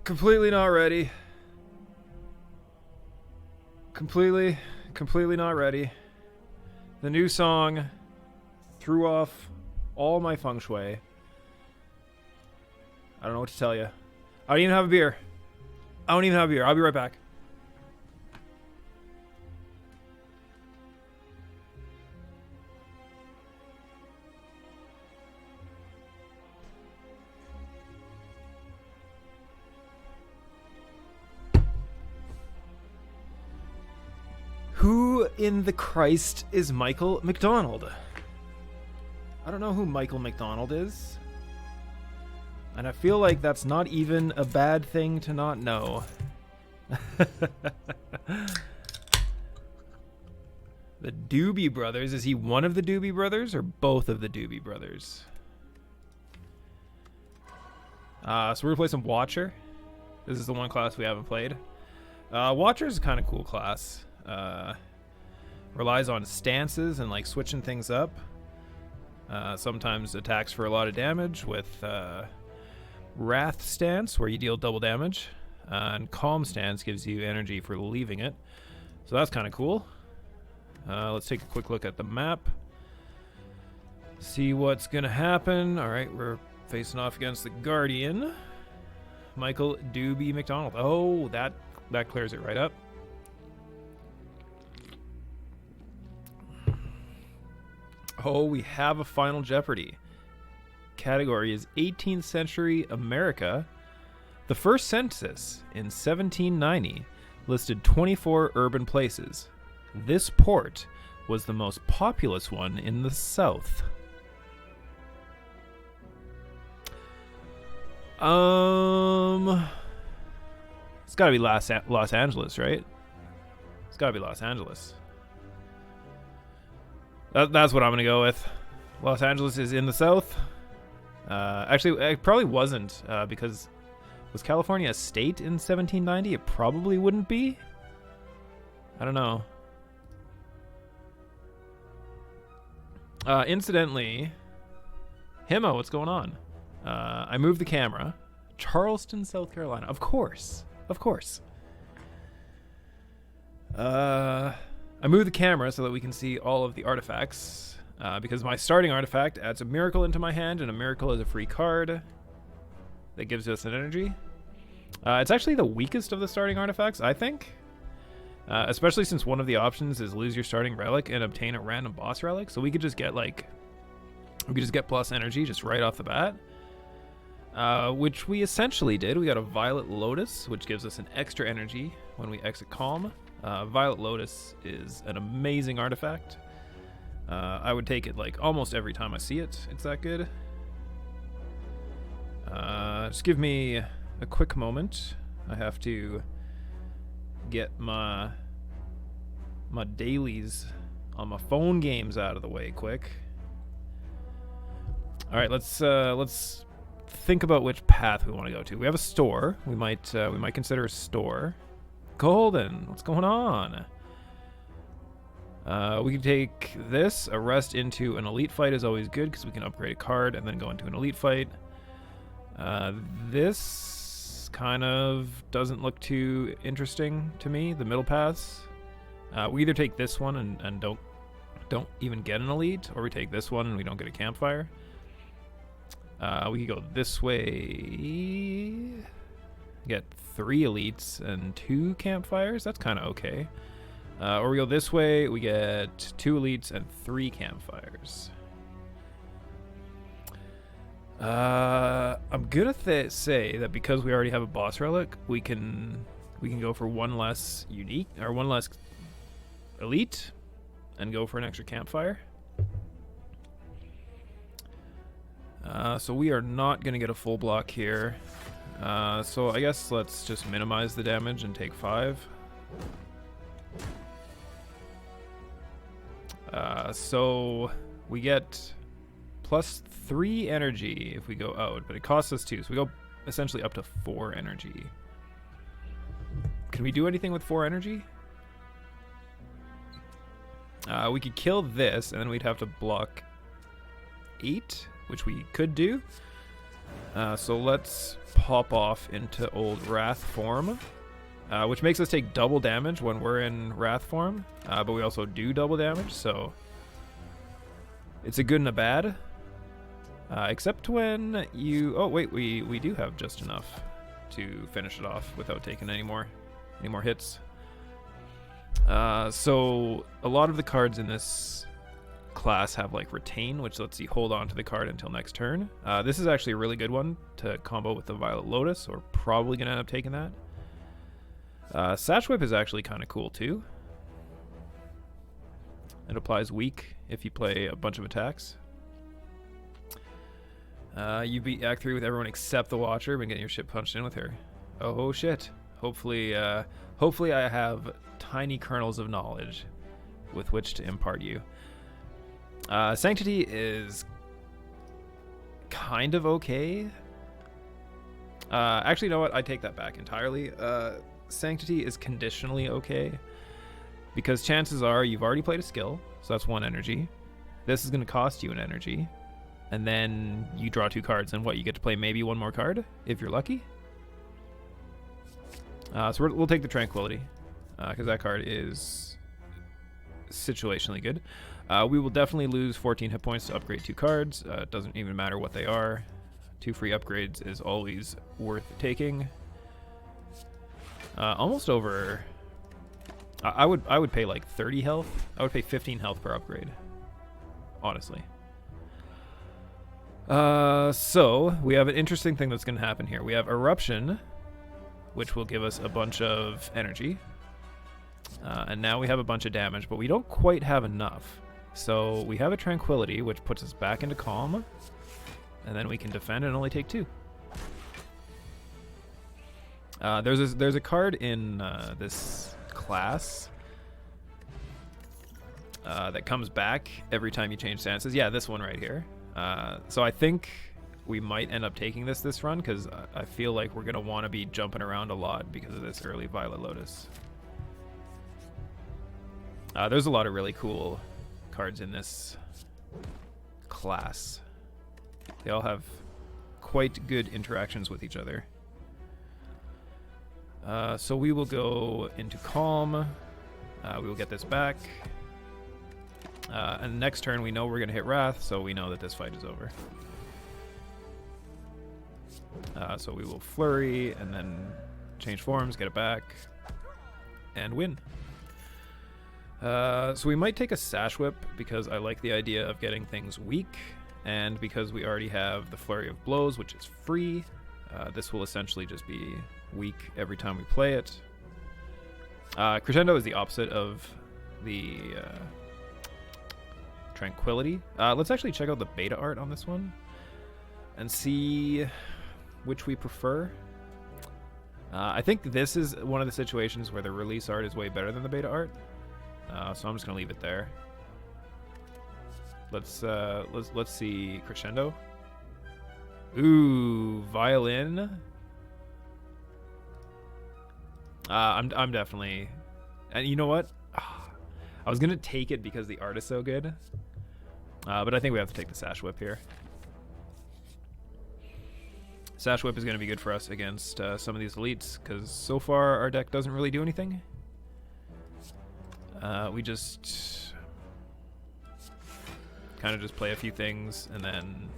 Completely not ready. Completely not ready. The new song threw off all my feng shui. I don't know what to tell you. I don't even have a beer. I'll be right back. Who in the Christ is Michael McDonald? I don't know who Michael McDonald is. And I feel like that's not even a bad thing to not know. The Doobie Brothers. Is he one of the Doobie Brothers or both of the Doobie Brothers? So we're going to play some Watcher. This is the one class we haven't played. Watcher is a kind of cool class. Relies on stances and like switching things up. Sometimes attacks for a lot of damage with Wrath stance, where you deal double damage, and Calm stance gives you energy for leaving it. So that's kind of cool. Let's take a quick look at the map. See what's gonna happen. Alright, we're facing off against the Guardian. Michael Doobie McDonald. Oh, that clears it right up. Oh, we have a Final Jeopardy. Category is 18th century America. The first census in 1790 listed 24 urban places. This port was the most populous one in the South. It's got to be Los Angeles, right? It's got to be Los Angeles. That's what I'm going to go with. Los Angeles is in the South. Actually, it probably wasn't, because was California a state in 1790? It probably wouldn't be. I don't know. Incidentally, Himo, what's going on? I moved the camera. Charleston, South Carolina. Of course. I moved the camera so that we can see all of the artifacts, because my starting artifact adds a miracle into my hand, and a miracle is a free card that gives us an energy. It's actually the weakest of the starting artifacts, I think, especially since one of the options is lose your starting relic and obtain a random boss relic. So we could just get plus energy just right off the bat, which we essentially did. We got a Violet Lotus, which gives us an extra energy when we exit Calm. Violet Lotus is an amazing artifact. I would take it like almost every time I see it. It's that good. Just give me a quick moment. I have to get my dailies on my phone games out of the way quick. All right, let's think about which path we want to go to. We have a store. We might consider a store. Golden, what's going on? We can take this. A rest into an elite fight is always good because we can upgrade a card and then go into an elite fight. This kind of doesn't look too interesting to me, the middle paths. We either take this one and don't even get an elite, or we take this one and we don't get a campfire. We could go this way. Get 3 elites and 2 campfires. That's kind of okay. Or we go this way. We get 2 elites and 3 campfires. I'm gonna say that because we already have a boss relic, we can go for 1 less unique or 1 less elite, and go for an extra campfire. So we are not gonna get a full block here. So I guess let's just minimize the damage and take 5. So we get plus 3 energy if we go out, but it costs us 2, so we go essentially up to 4 energy. Can we do anything with 4 energy? We could kill this, and then we'd have to block 8, which we could do. So let's pop off into old Wrath form, which makes us take double damage when we're in Wrath form, but we also do double damage, so it's a good and a bad. Except when you... Oh, wait, we do have just enough to finish it off without taking any more hits. So a lot of the cards in this class have like retain, which lets you hold on to the card until next turn. This is actually a really good one to combo with the Violet Lotus, so we're probably going to end up taking that. Sash Whip is actually kind of cool too. It applies weak if you play a bunch of attacks. You beat Act 3 with everyone except the Watcher, but getting your shit punched in with her. Oh shit. Hopefully I have tiny kernels of knowledge with which to impart you. Sanctity is kind of okay. Actually, you know what? I take that back entirely. Sanctity is conditionally okay, because chances are you've already played a skill, so that's 1 energy. This is going to cost you an energy, and then you draw 2 cards, and what, you get to play maybe 1 more card, if you're lucky? So we'll take the Tranquility, because that card is situationally good. We will definitely lose 14 hit points to upgrade 2 cards. It doesn't even matter what they are. 2 free upgrades is always worth taking. Almost over... I would pay like 30 health. I would pay 15 health per upgrade, honestly. So we have an interesting thing that's going to happen here. We have Eruption, which will give us a bunch of energy. And now we have a bunch of damage, but we don't quite have enough. So we have a Tranquility, which puts us back into Calm. And then we can defend and only take 2. There's a card in this class that comes back every time you change stances. Yeah, this one right here. So I think we might end up taking this run, because I feel like we're going to want to be jumping around a lot because of this early Violet Lotus. There's a lot of really cool cards in this class. They all have quite good interactions with each other. So we will go into Calm. We will get this back. And next turn we know we're going to hit Wrath, so we know that this fight is over. So we will Flurry and then change forms, get it back, and win. So we might take a Sash Whip, because I like the idea of getting things weak, and because we already have the Flurry of Blows, which is free. This will essentially just be weak every time we play it. Crescendo is the opposite of the Tranquility. Let's actually check out the beta art on this one and see which we prefer. I think this is one of the situations where the release art is way better than the beta art. So I'm just gonna leave it there. Let's see Crescendo. Ooh, Violin. I'm definitely, and you know what? I was gonna take it because the art is so good, but I think we have to take the Sash Whip here. Sash Whip is gonna be good for us against some of these elites, because so far our deck doesn't really do anything. We just kind of just play a few things and then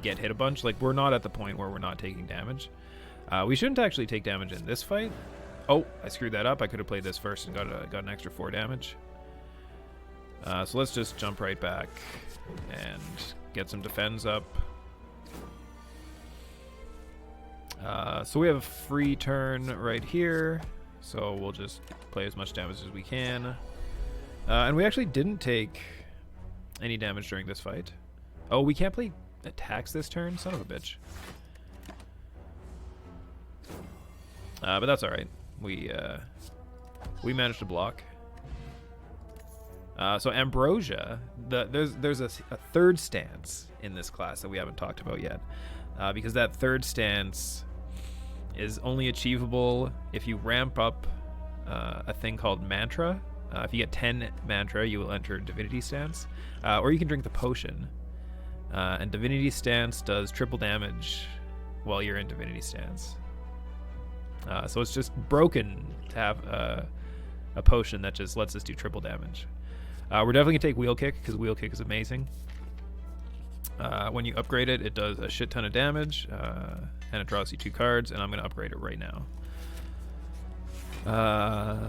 get hit a bunch. Like, we're not at the point where we're not taking damage. We shouldn't actually take damage in this fight. Oh, I screwed that up. I could have played this first and got an extra 4 damage. So let's just jump right back and get some defense up. So we have a free turn right here, so we'll just play as much damage as we can. And we actually didn't take any damage during this fight. Oh, we can't play attacks this turn? Son of a bitch. But that's alright. We managed to block. So Ambrosia, there's a third stance in this class that we haven't talked about yet. Because that third stance is only achievable if you ramp up a thing called Mantra. If you get 10 Mantra, you will enter Divinity stance. Or you can drink the potion. And Divinity Stance does triple damage while you're in Divinity Stance. So it's just broken to have a potion that just lets us do triple damage. We're definitely going to take Wheel Kick, because Wheel Kick is amazing. When you upgrade it, it does a shit ton of damage, and it draws you 2 cards, and I'm going to upgrade it right now.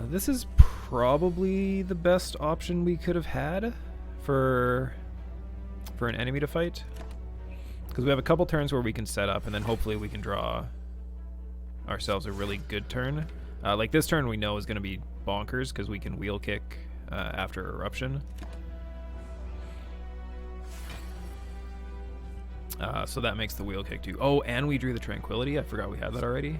This is probably the best option we could have had for an enemy to fight, because we have a couple turns where we can set up, and then hopefully we can draw ourselves a really good turn. Like this turn we know is going to be bonkers, because we can Wheel Kick after Eruption. So that makes the Wheel Kick too. Oh, and we drew the Tranquility. I forgot we had that already.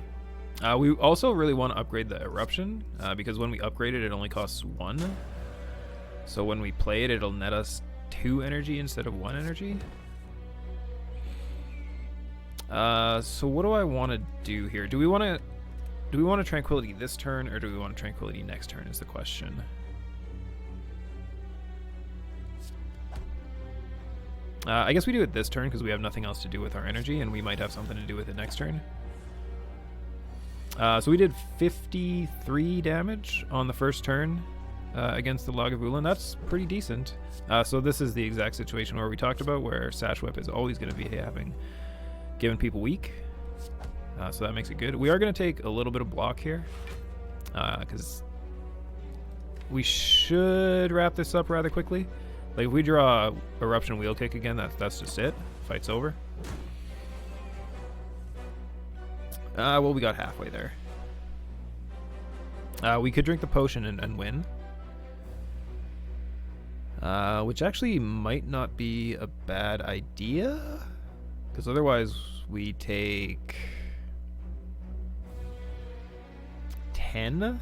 We also really want to upgrade the Eruption, because when we upgrade it, it only costs 1. So when we play it, it'll net us 2 energy instead of 1 energy. So what do I want to do here? Do we want to Tranquility this turn, or do we want Tranquility next turn is the question. I guess we do it this turn because we have nothing else to do with our energy, and we might have something to do with it next turn. So we did 53 damage on the first turn against the Lagavulin. That's pretty decent. So this is the exact situation where we talked about, where Sash Whip is always going to be giving people weak. So that makes it good. We are going to take a little bit of block here, because we should wrap this up rather quickly. Like if we draw Eruption Wheel Kick again, that's just it. Fight's over. Well, we got halfway there. We could drink the potion and win. Which actually might not be a bad idea, because otherwise we take 10.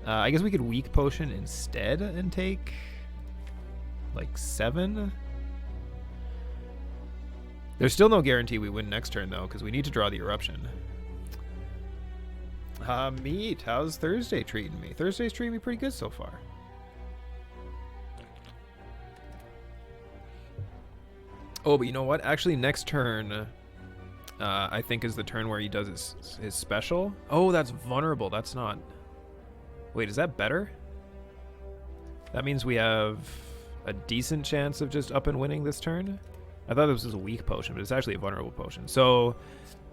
I guess we could weak potion instead and take like 7. There's still no guarantee we win next turn though, because we need to draw the Eruption. Meat, how's Thursday treating me? Thursday's treating me pretty good so far. Oh, but you know what? Actually, next turn, I think is the turn where he does his special. Oh, that's vulnerable. That's not... Wait, is that better? That means we have a decent chance of just up and winning this turn? I thought this was a weak potion, but it's actually a vulnerable potion. So,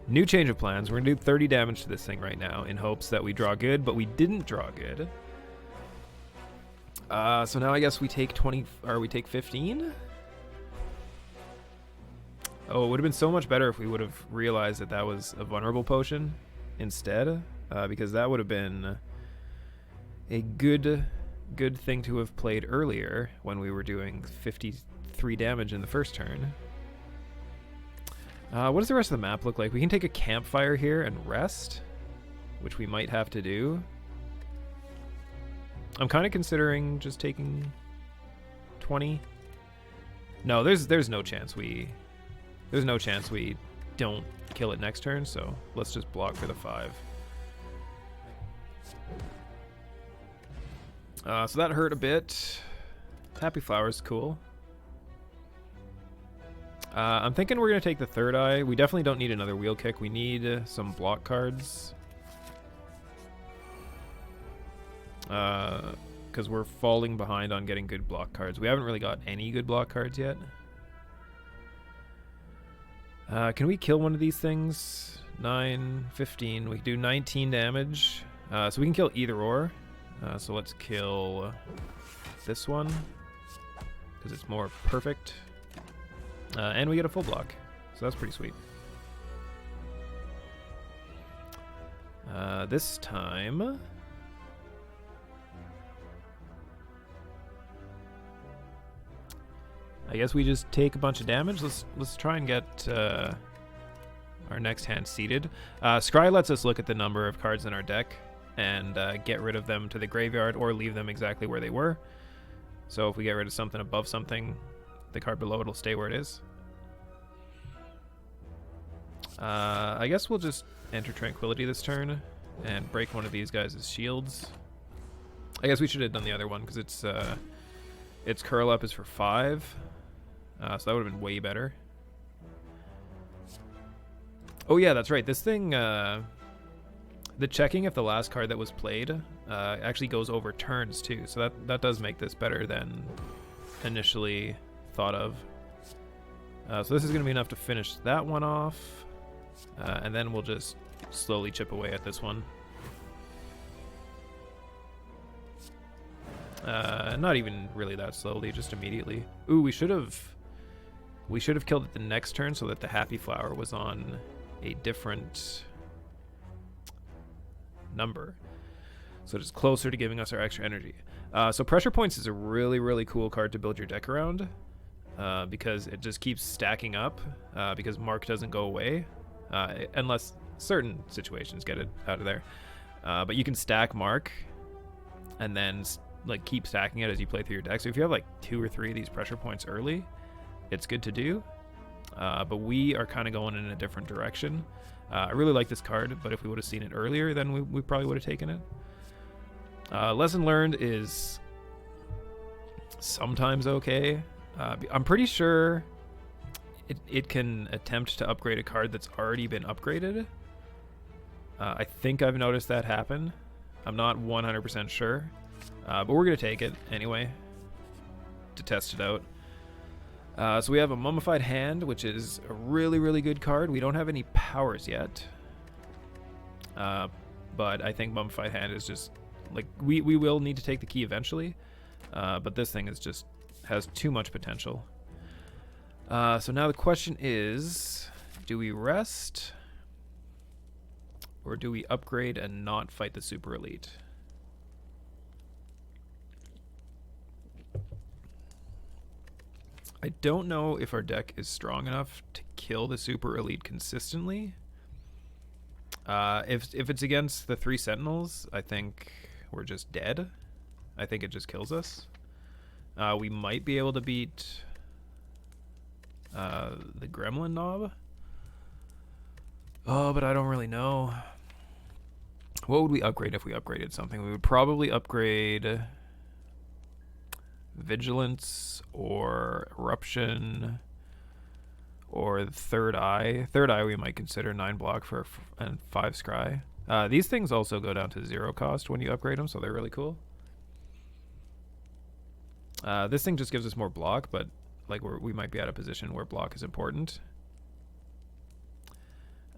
new change of plans. We're going to do 30 damage to this thing right now in hopes that we draw good, but we didn't draw good. So now I guess we take 20, or we take 15? Oh, it would have been so much better if we would have realized that that was a vulnerable potion instead, because that would have been a good thing to have played earlier when we were doing 53 damage in the first turn. What does the rest of the map look like? We can take a campfire here and rest, which we might have to do. I'm kind of considering just taking 20. No, there's no chance we don't kill it next turn, so let's just block for the 5. So that hurt a bit. Happy Flowers, cool. I'm thinking we're going to take the Third Eye. We definitely don't need another Wheel Kick. We need some block cards. Because we're falling behind on getting good block cards. We haven't really got any good block cards yet. Can we kill one of these things? 9, 15. We can do 19 damage. So we can kill either or. So let's kill this one, because it's more perfect. And we get a full block. So that's pretty sweet. This time... I guess we just take a bunch of damage. Let's try and get our next hand seated. Scry lets us look at the number of cards in our deck and get rid of them to the graveyard or leave them exactly where they were. So if we get rid of something above something, the card below it will stay where it is. I guess we'll just enter Tranquility this turn and break one of these guys' shields. I guess we should have done the other one because its curl up is for 5. So that would have been way better. Oh yeah, that's right. This thing, the checking if the last card that was played actually goes over turns too. So that does make this better than initially thought of. So this is going to be enough to finish that one off. And then we'll just slowly chip away at this one. Not even really that slowly, just immediately. Ooh, we should have killed it the next turn so that the happy flower was on a different number. So it's closer to giving us our extra energy. So pressure points is a really, really cool card to build your deck around. Because it just keeps stacking up, because Mark doesn't go away, unless certain situations get it out of there. But you can stack Mark, and then like keep stacking it as you play through your deck. So if you have like 2 or 3 of these pressure points early, it's good to do. But we are kind of going in a different direction. I really like this card, but if we would have seen it earlier, then we probably would have taken it. Lesson learned is sometimes okay. I'm pretty sure it can attempt to upgrade a card that's already been upgraded. I think I've noticed that happen. I'm not 100% sure, but we're going to take it anyway to test it out. So we have a Mummified Hand, which is a really, really good card. We don't have any powers yet, but I think Mummified Hand is just, like, we will need to take the key eventually, but this thing is just has too much potential. So now the question is, do we rest or do we upgrade and not fight the super elite? I don't know if our deck is strong enough to kill the super elite consistently. If it's against the 3 sentinels, I think we're just dead. I think it just kills us. We might be able to beat the gremlin knob. Oh, but I don't really know. What would we upgrade if we upgraded something? We would probably upgrade Vigilance or Eruption or Third Eye. Third Eye we might consider 9 block for and 5 scry. These things also go down to 0 cost when you upgrade them, so they're really cool. This thing just gives us more block, but like we might be at a position where block is important.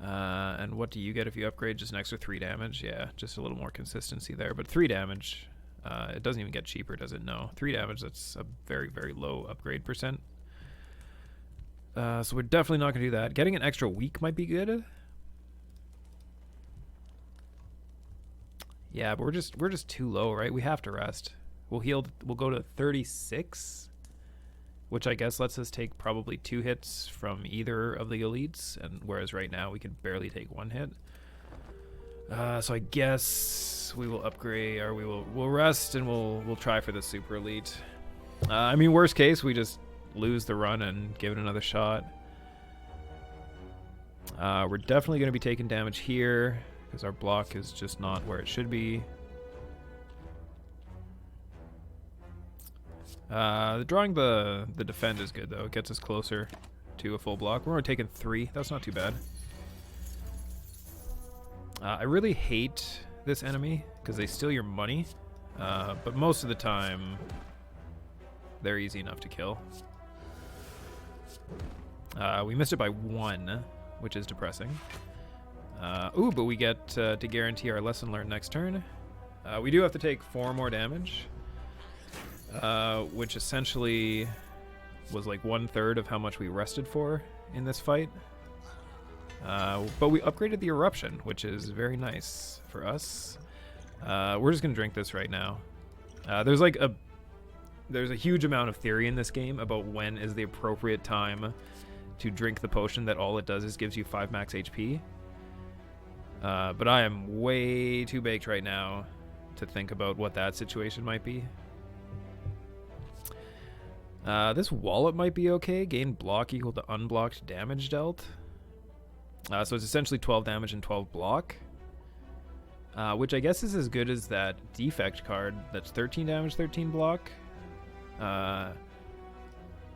And what do you get if you upgrade? Just an extra 3 damage. Yeah, just a little more consistency there. But 3 damage, it doesn't even get cheaper, does it? No. 3 damage, that's a very, very low upgrade percent. So we're definitely not going to do that. Getting an extra week might be good. Yeah, but we're just too low, right? We have to rest. We'll go to 36, which I guess lets us take probably 2 hits from either of the elites, and whereas right now we can barely take 1 hit. So I guess we will upgrade, or we'll rest, and we'll try for the super elite. I mean, worst case, we just lose the run and give it another shot. We're definitely going to be taking damage here because our block is just not where it should be. Drawing the defend is good though. It gets us closer to a full block. We're only taking 3. That's not too bad. I really hate this enemy because they steal your money, but most of the time they're easy enough to kill. We missed it by 1, which is depressing. Ooh, but we get to guarantee our lesson learned next turn. We do have to take 4 more damage. Which essentially was like 1/3 of how much we rested for in this fight. But we upgraded the eruption, which is very nice for us. We're just gonna drink this right now. There's a huge amount of theory in this game about when is the appropriate time to drink the potion that all it does is gives you 5 max HP. But I am way too baked right now to think about what that situation might be. This wallet might be okay. Gain block equal to unblocked damage dealt. So it's essentially 12 damage and 12 block. Which I guess is as good as that defect card that's 13 damage, 13 block.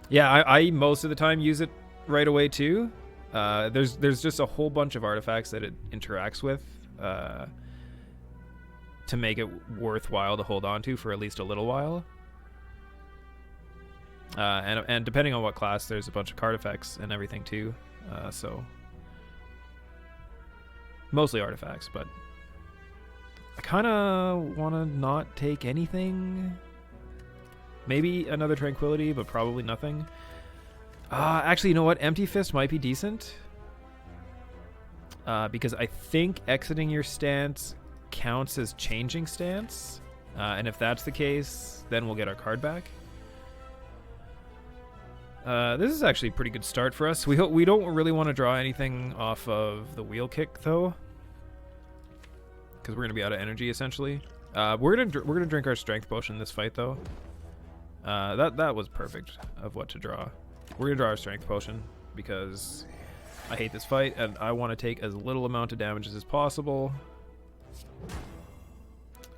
Yeah, I most of the time use it right away too. There's just a whole bunch of artifacts that it interacts with to make it worthwhile to hold on to for at least a little while. And depending on what class, there's a bunch of card effects and everything too. So mostly artifacts, but I kind of want to not take anything. Maybe another Tranquility, but probably nothing. Actually, you know what? Empty Fist might be decent. Because I think exiting your stance counts as changing stance. And if that's the case, then we'll get our card back. This is actually a pretty good start for us. We don't really want to draw anything off of the wheel kick, though. Because we're going to be out of energy, essentially. We're gonna drink our strength potion this fight, though. That was perfect of what to draw. We're gonna draw our strength potion because I hate this fight and I want to take as little amount of damage as possible,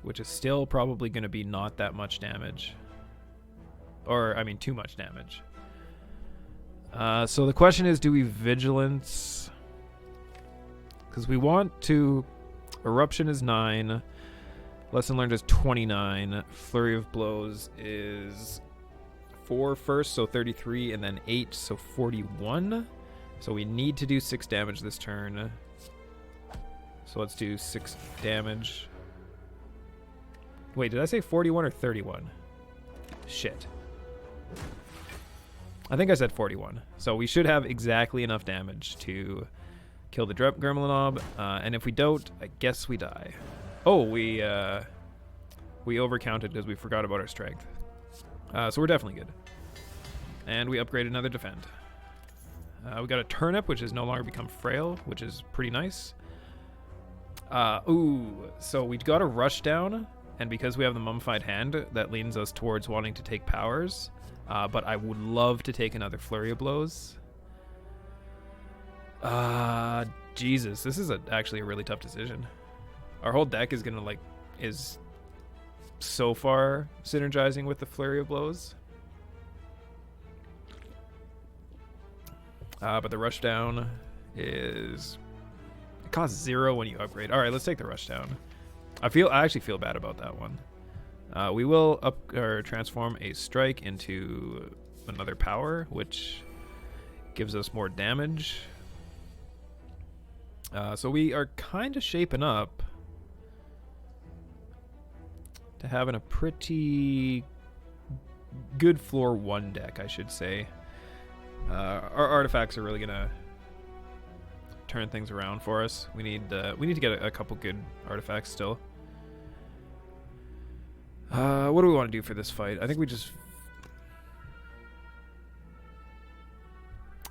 which is still probably going to be not that much damage, or I mean too much damage. So the question is, do we vigilance? Because we want to. Eruption is 9. Lesson learned is 29. Flurry of blows is 4 first, so 33, and then 8, so 41. So we need to do 6 damage this turn. So let's do 6 damage. Wait, did I say 41 or 31? Shit. I think I said 41. So we should have exactly enough damage to kill the Gremlinob. And if we don't, I guess we die. Oh, we overcounted because we forgot about our strength. So we're definitely good. And we upgrade another defend. We got a turnip, which has no longer become frail, which is pretty nice. So we got a rush down, and because we have the mummified hand, that leans us towards wanting to take powers. But I would love to take another flurry of blows. Jesus, this is actually a really tough decision. Our whole deck is is so far synergizing with the flurry of blows. But the rush down it costs 0 when you upgrade. All right, let's take the rush down. I actually feel bad about that one. We will transform a strike into another power, which gives us more damage. So we are kind of shaping up to having a pretty good floor 1 deck, I should say. Our artifacts are really gonna turn things around for us. We need to get a couple good artifacts still. What do we want to do for this fight? I think we just...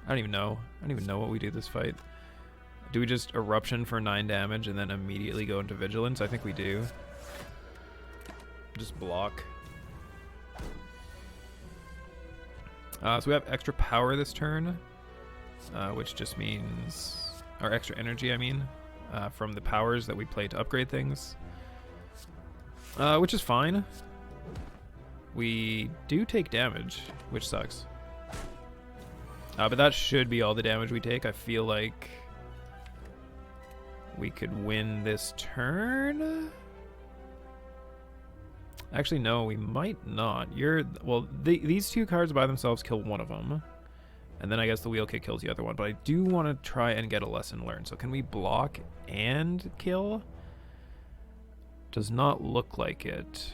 I don't even know what we do this fight. Do we just eruption for 9 damage and then immediately go into vigilance? I think we do. Just block. So we have extra power this turn, which just means... Or extra energy, I mean, from the powers that we play to upgrade things. Which is fine. We do take damage, which sucks. But that should be all the damage we take. I feel like we could win this turn. Actually, no, we might not. These 2 cards by themselves kill one of them. And then I guess the wheel kick kills the other one. But I do want to try and get a lesson learned. So can we block and kill? Does not look like it.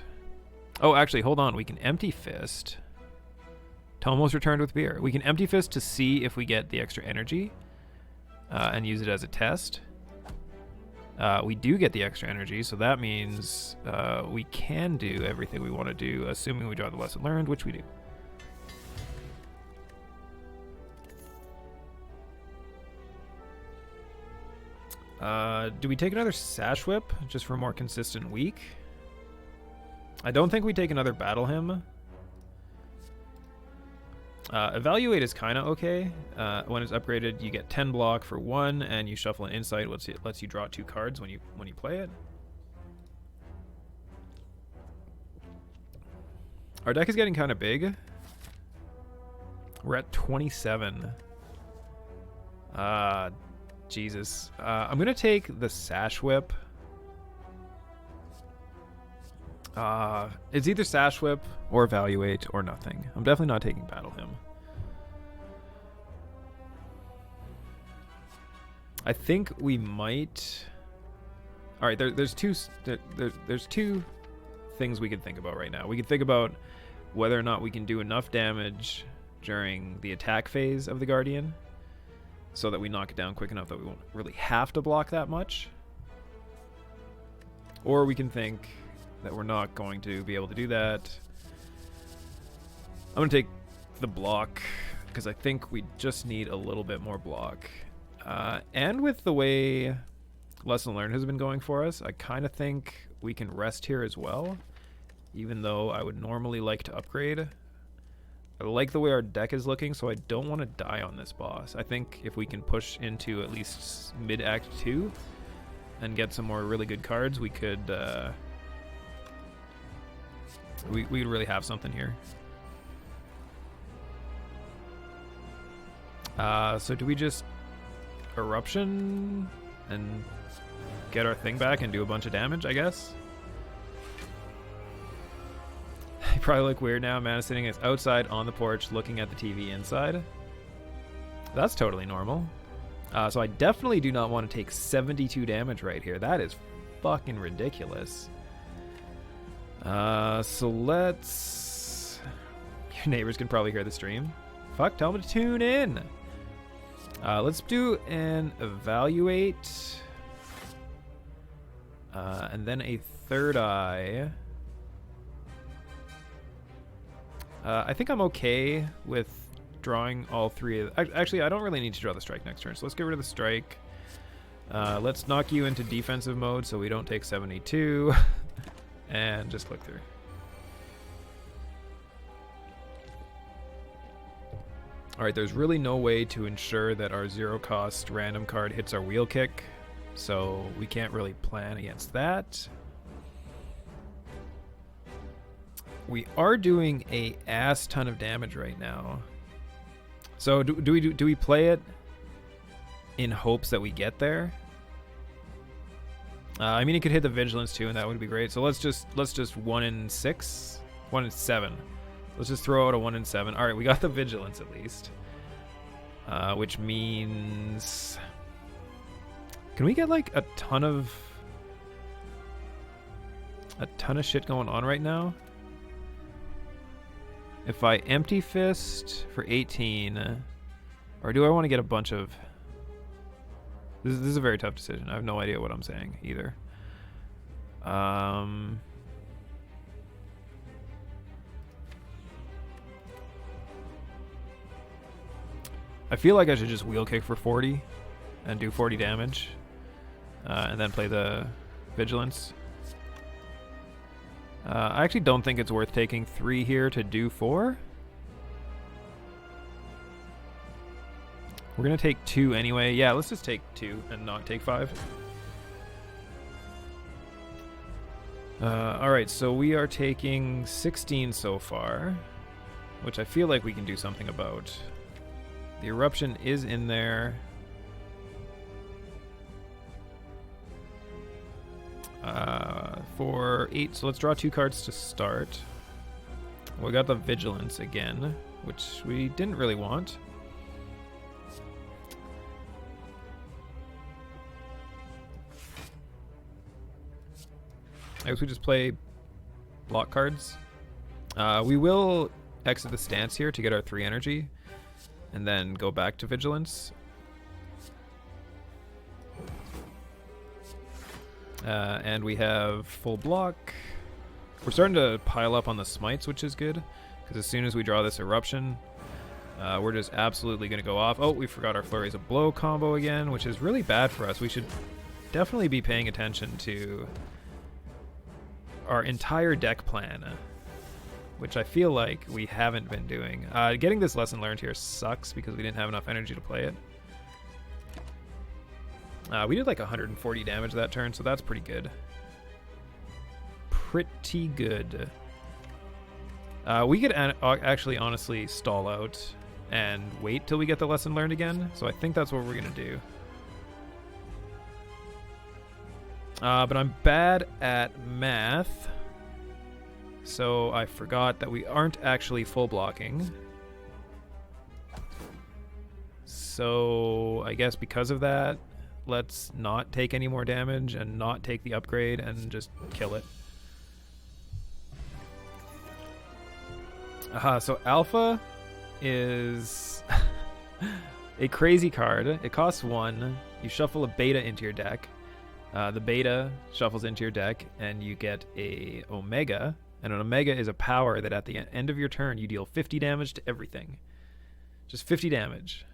Oh, actually, hold on. We can empty fist. Tomo's returned with beer. We can empty fist to see if we get the extra energy and use it as a test. We do get the extra energy, so that means we can do everything we want to do, assuming we draw the lesson learned, which we do. Do we take another Sash Whip just for a more consistent week? I don't think we take another Battle Hymn. Evaluate is kind of okay. When it's upgraded, you get 10 block for 1, and you shuffle an Insight, which lets you draw 2 cards when you play it. Our deck is getting kind of big. We're at 27. Jesus. I'm going to take the Sash Whip. It's either Sash Whip or Evaluate or nothing. I'm definitely not taking Battle Hymn. I think we might... Alright, there's two things we could think about right now. We could think about whether or not we can do enough damage during the attack phase of the Guardian so that we knock it down quick enough that we won't really have to block that much. Or we can think that we're not going to be able to do that. I'm going to take the block because I think we just need a little bit more block. And with the way Lesson Learned has been going for us, I kind of think we can rest here as well, even though I would normally like to upgrade. I like the way our deck is looking, so I don't want to die on this boss. I think if we can push into at least mid-Act 2 and get some more really good cards, we could we'd really have something here. So do we just Eruption and get our thing back and do a bunch of damage, I guess? You probably look weird now. Man is sitting outside on the porch looking at the TV inside. That's totally normal. So I definitely do not want to take 72 damage right here. That is fucking ridiculous. So let's... Your neighbors can probably hear the stream. Fuck, tell them to tune in. Let's do an Evaluate. And then a Third Eye. I think I'm okay with drawing all three of... Actually, I don't really need to draw the strike next turn, so let's get rid of the strike. Let's knock you into defensive mode so we don't take 72. And just click through. Alright, there's really no way to ensure that our zero-cost random card hits our wheel kick, so we can't really plan against that. We are doing a ass ton of damage right now. So do we play it in hopes that we get there? I mean, it could hit the vigilance too, and that would be great. So let's just 1 in 6, 1 in 7. Let's just throw out a 1 in 7. All right, we got the vigilance at least, which means can we get like a ton of shit going on right now? If I empty fist for 18, or do I want to get a bunch of... This is a very tough decision. I have no idea what I'm saying either. I feel like I should just wheel kick for 40 and do 40 damage, and then play the vigilance. I actually don't think it's worth taking 3 here to do 4. We're going to take 2 anyway. Yeah, let's just take 2 and not take 5. Alright, so we are taking 16 so far, which I feel like we can do something about. The eruption is in there. For 8, so let's draw 2 cards to start. We got the vigilance again, which we didn't really want. I guess we just play block cards. We will exit the stance here to get our 3 energy, and then go back to vigilance. And we have full block. We're starting to pile up on the smites, which is good, because as soon as we draw this eruption, we're just absolutely going to go off. Oh, we forgot our Flurries of Blow combo again, which is really bad for us. We should definitely be paying attention to our entire deck plan, which I feel like we haven't been doing. Getting this lesson learned here sucks because we didn't have enough energy to play it. We did like 140 damage that turn, so that's pretty good. Pretty good. We could actually honestly stall out and wait till we get the lesson learned again. So I think that's what we're going to do. But I'm bad at math, so I forgot that we aren't actually full blocking. So I guess because of that, let's not take any more damage and not take the upgrade and just kill it. So Alpha is a crazy card. It costs 1. You shuffle a Beta into your deck. The Beta shuffles into your deck, and you get a Omega. And an Omega is a power that at the end of your turn, you deal 50 damage to everything. Just 50 damage.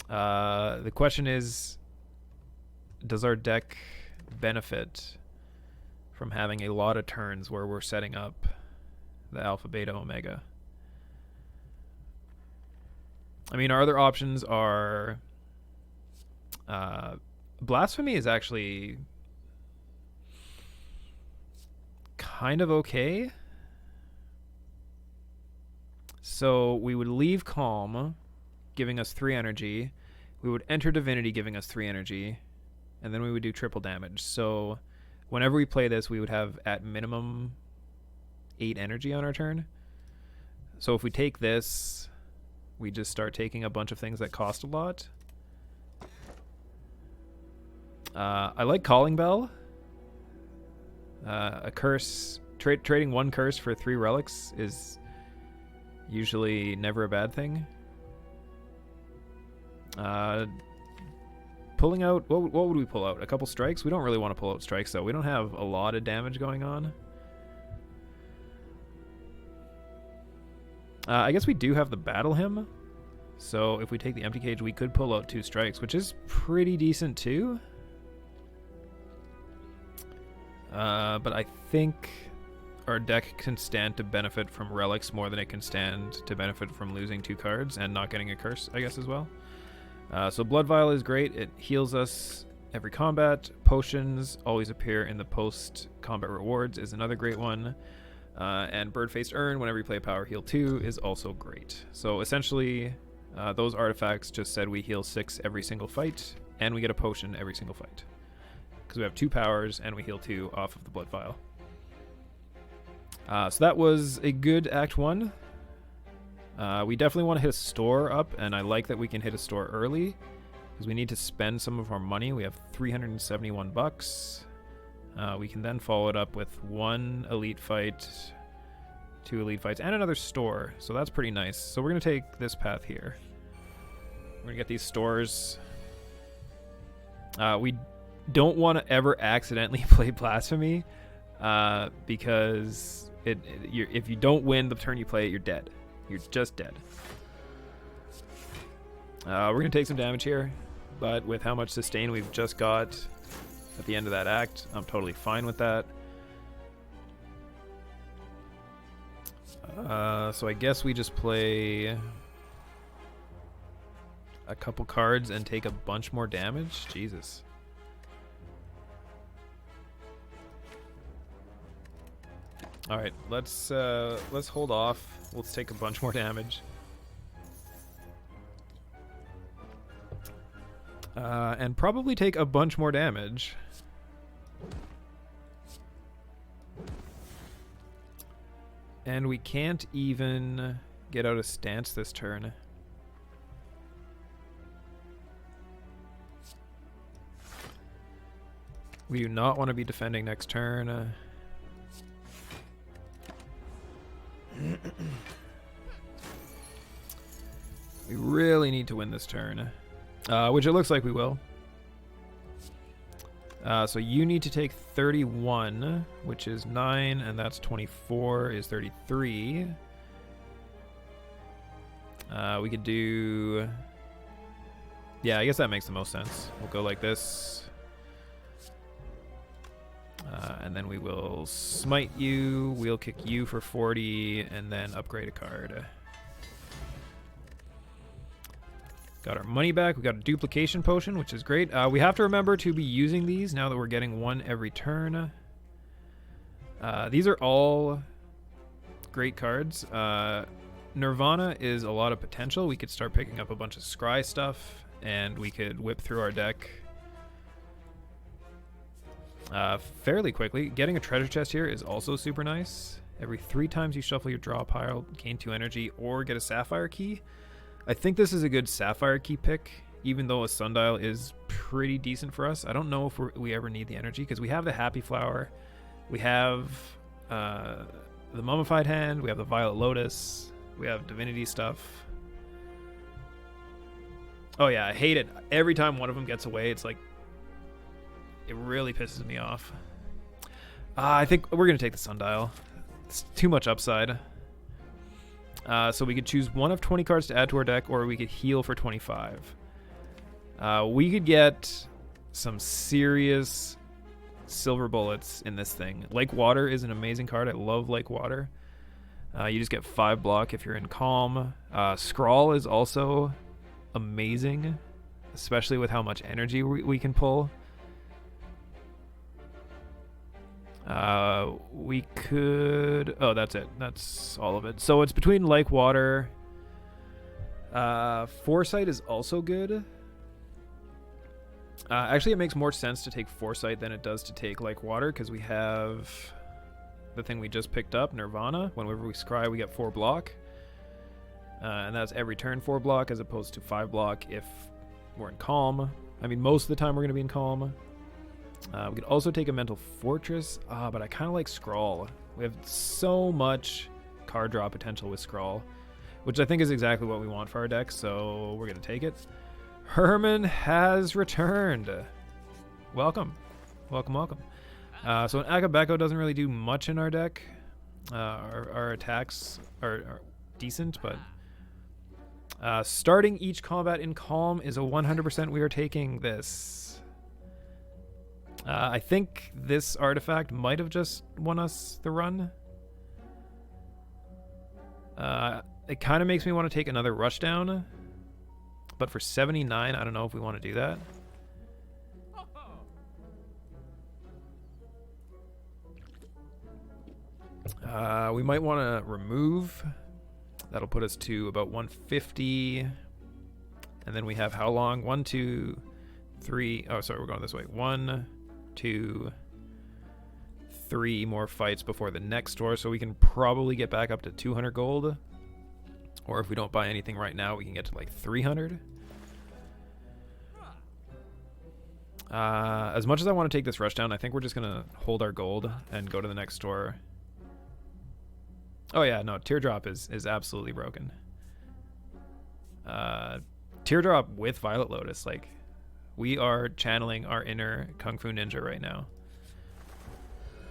The question is, does our deck benefit from having a lot of turns where we're setting up the Alpha, Beta, Omega? I mean, our other options are... Blasphemy is actually kind of okay. So we would leave Calm, giving us 3 energy. We would enter Divinity, giving us 3 energy. And then we would do triple damage. So whenever we play this, we would have at minimum 8 energy on our turn. So if we take this, we just start taking a bunch of things that cost a lot. I like Calling Bell. A curse, trading 1 curse for 3 relics is usually never a bad thing. Pulling out, what would we pull out? A couple strikes? We don't really want to pull out strikes though. We don't have a lot of damage going on. I guess we do have the Battle Hymn. So if we take the Empty Cage, we could pull out 2 strikes, which is pretty decent too. But I think our deck can stand to benefit from relics more than it can stand to benefit from losing 2 cards and not getting a curse, I guess, as well. So Blood Vial is great. It heals us every combat. Potions always appear in the post-combat rewards is another great one. And Bird-Faced Urn, whenever you play Power Heal 2, is also great. So essentially, those artifacts just said we heal 6 every single fight, and we get a potion every single fight. Because we have 2 powers and we heal 2 off of the Blood Vial. So that was a good Act 1. We definitely want to hit a store up, and I like that we can hit a store early because we need to spend some of our money. We have 371 bucks. We can then follow it up with 1 elite fight, 2 elite fights, and another store. So that's pretty nice. So we're going to take this path here. We're going to get these stores. We don't want to ever accidentally play Blasphemy because if you don't win the turn you play it, you're dead. You're just dead. We're going to take some damage here, but with how much sustain we've just got at the end of that act, I'm totally fine with that. So I guess we just play a couple cards and take a bunch more damage. Jesus. All right, let's hold off. Let's take a bunch more damage. And probably take a bunch more damage. And we can't even get out of stance this turn. We do not want to be defending next turn. We really need to win this turn, which it looks like we will. So you need to take 31, which is 9, and that's 24 is 33. We could do... Yeah, I guess that makes the most sense. We'll go like this. And then we will smite you, we'll kick you for 40, and then upgrade a card. Got our money back. We got a duplication potion, which is great. We have to remember to be using these now that we're getting 1 every turn. These are all great cards. Nirvana is a lot of potential. We could start picking up a bunch of scry stuff, and we could whip through our deck fairly quickly. Getting a treasure chest here is also super nice. Every 3 times you shuffle your draw pile, gain 2 energy, or get a sapphire key. I think this is a good sapphire key pick, even though a sundial is pretty decent for us. I don't know if we ever need the energy, because we have the happy flower, we have the mummified hand, we have the violet lotus, we have divinity stuff. Oh yeah, I hate it. Every time one of them gets away, it's like, it really pisses me off. I think we're going to take the sundial. It's too much upside. So we could choose one of 20 cards to add to our deck, or we could heal for 25. We could get some serious silver bullets in this thing. Lake Water is an amazing card. I love Lake Water. You just get 5 block if you're in Calm. Scrawl is also amazing, especially with how much energy we can pull. We could... Oh, that's it. That's all of it. So it's between Lake Water. Foresight is also good. Actually, it makes more sense to take Foresight than it does to take Lake Water, because we have the thing we just picked up, Nirvana. Whenever we scry, we get 4 block. And that's every turn 4 block, as opposed to 5 block if we're in Calm. I mean, most of the time we're going to be in Calm. We could also take a Mental Fortress, but I kind of like Scrawl. We have so much card draw potential with Scrawl, which I think is exactly what we want for our deck, so we're going to take it. Herman has returned. Welcome. Welcome, welcome. So an Akabeko doesn't really do much in our deck. Our attacks are decent, but starting each combat in Calm is a 100% we are taking this. I think this artifact might have just won us the run. It kind of makes me want to take another Rushdown, but for 79, I don't know if we want to do that. We might want to remove. That'll put us to about 150. And then we have how long? 1, 2, 3. Oh, sorry, we're going this way. 1, 2, 3 more fights before the next store, so we can probably get back up to 200 gold. Or if we don't buy anything right now, we can get to like 300. As much as I want to take this Rushdown, I think we're just going to hold our gold and go to the next store. Oh yeah, no, Teardrop is absolutely broken. Teardrop with Violet Lotus, like, we are channeling our inner Kung Fu Ninja right now.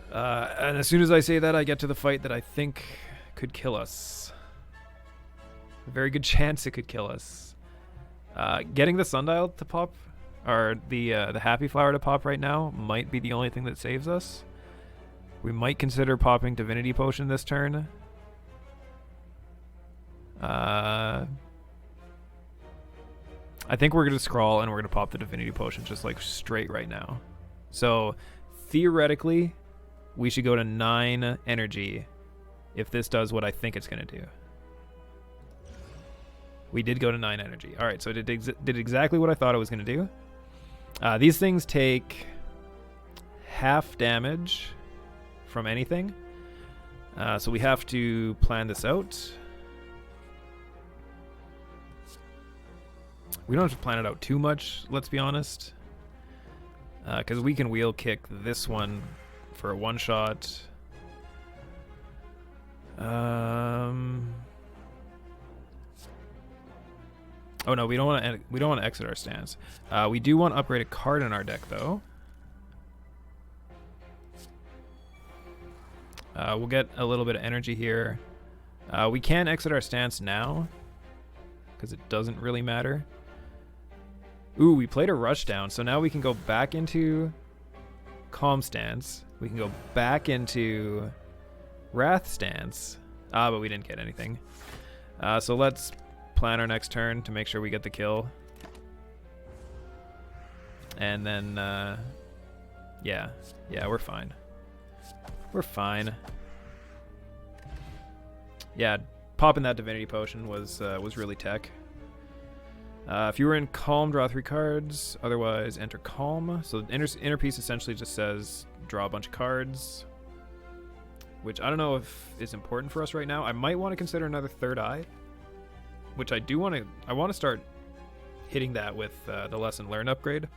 And as soon as I say that, I get to the fight that I think could kill us. A very good chance it could kill us. Getting the Sundial to pop, or the Happy Flower to pop right now, might be the only thing that saves us. We might consider popping Divinity Potion this turn. I think we're going to scroll and we're going to pop the Divinity Potion just like straight right now. So theoretically, we should go to 9 energy if this does what I think it's going to do. We did go to 9 energy. All right, so it did exactly what I thought it was going to do. These things take half damage from anything. So we have to plan this out. We don't have to plan it out too much, let's be honest. Because we can wheel kick this one for a one-shot. Oh no, we don't want to exit our stance. We do want to upgrade a card in our deck, though. We'll get a little bit of energy here. We can exit our stance now, because it doesn't really matter. Ooh, we played a Rushdown, so now we can go back into Calm stance. We can go back into Wrath stance. But we didn't get anything. So let's plan our next turn to make sure we get the kill. And then, yeah, we're fine. We're fine. Yeah, popping that Divinity Potion was really tech. If you were in Calm, draw 3 cards. Otherwise, enter Calm. So the inner piece essentially just says draw a bunch of cards, which I don't know if is important for us right now. I might want to consider another third eye, which I do want to. I want to start hitting that with the Lesson Learned upgrade.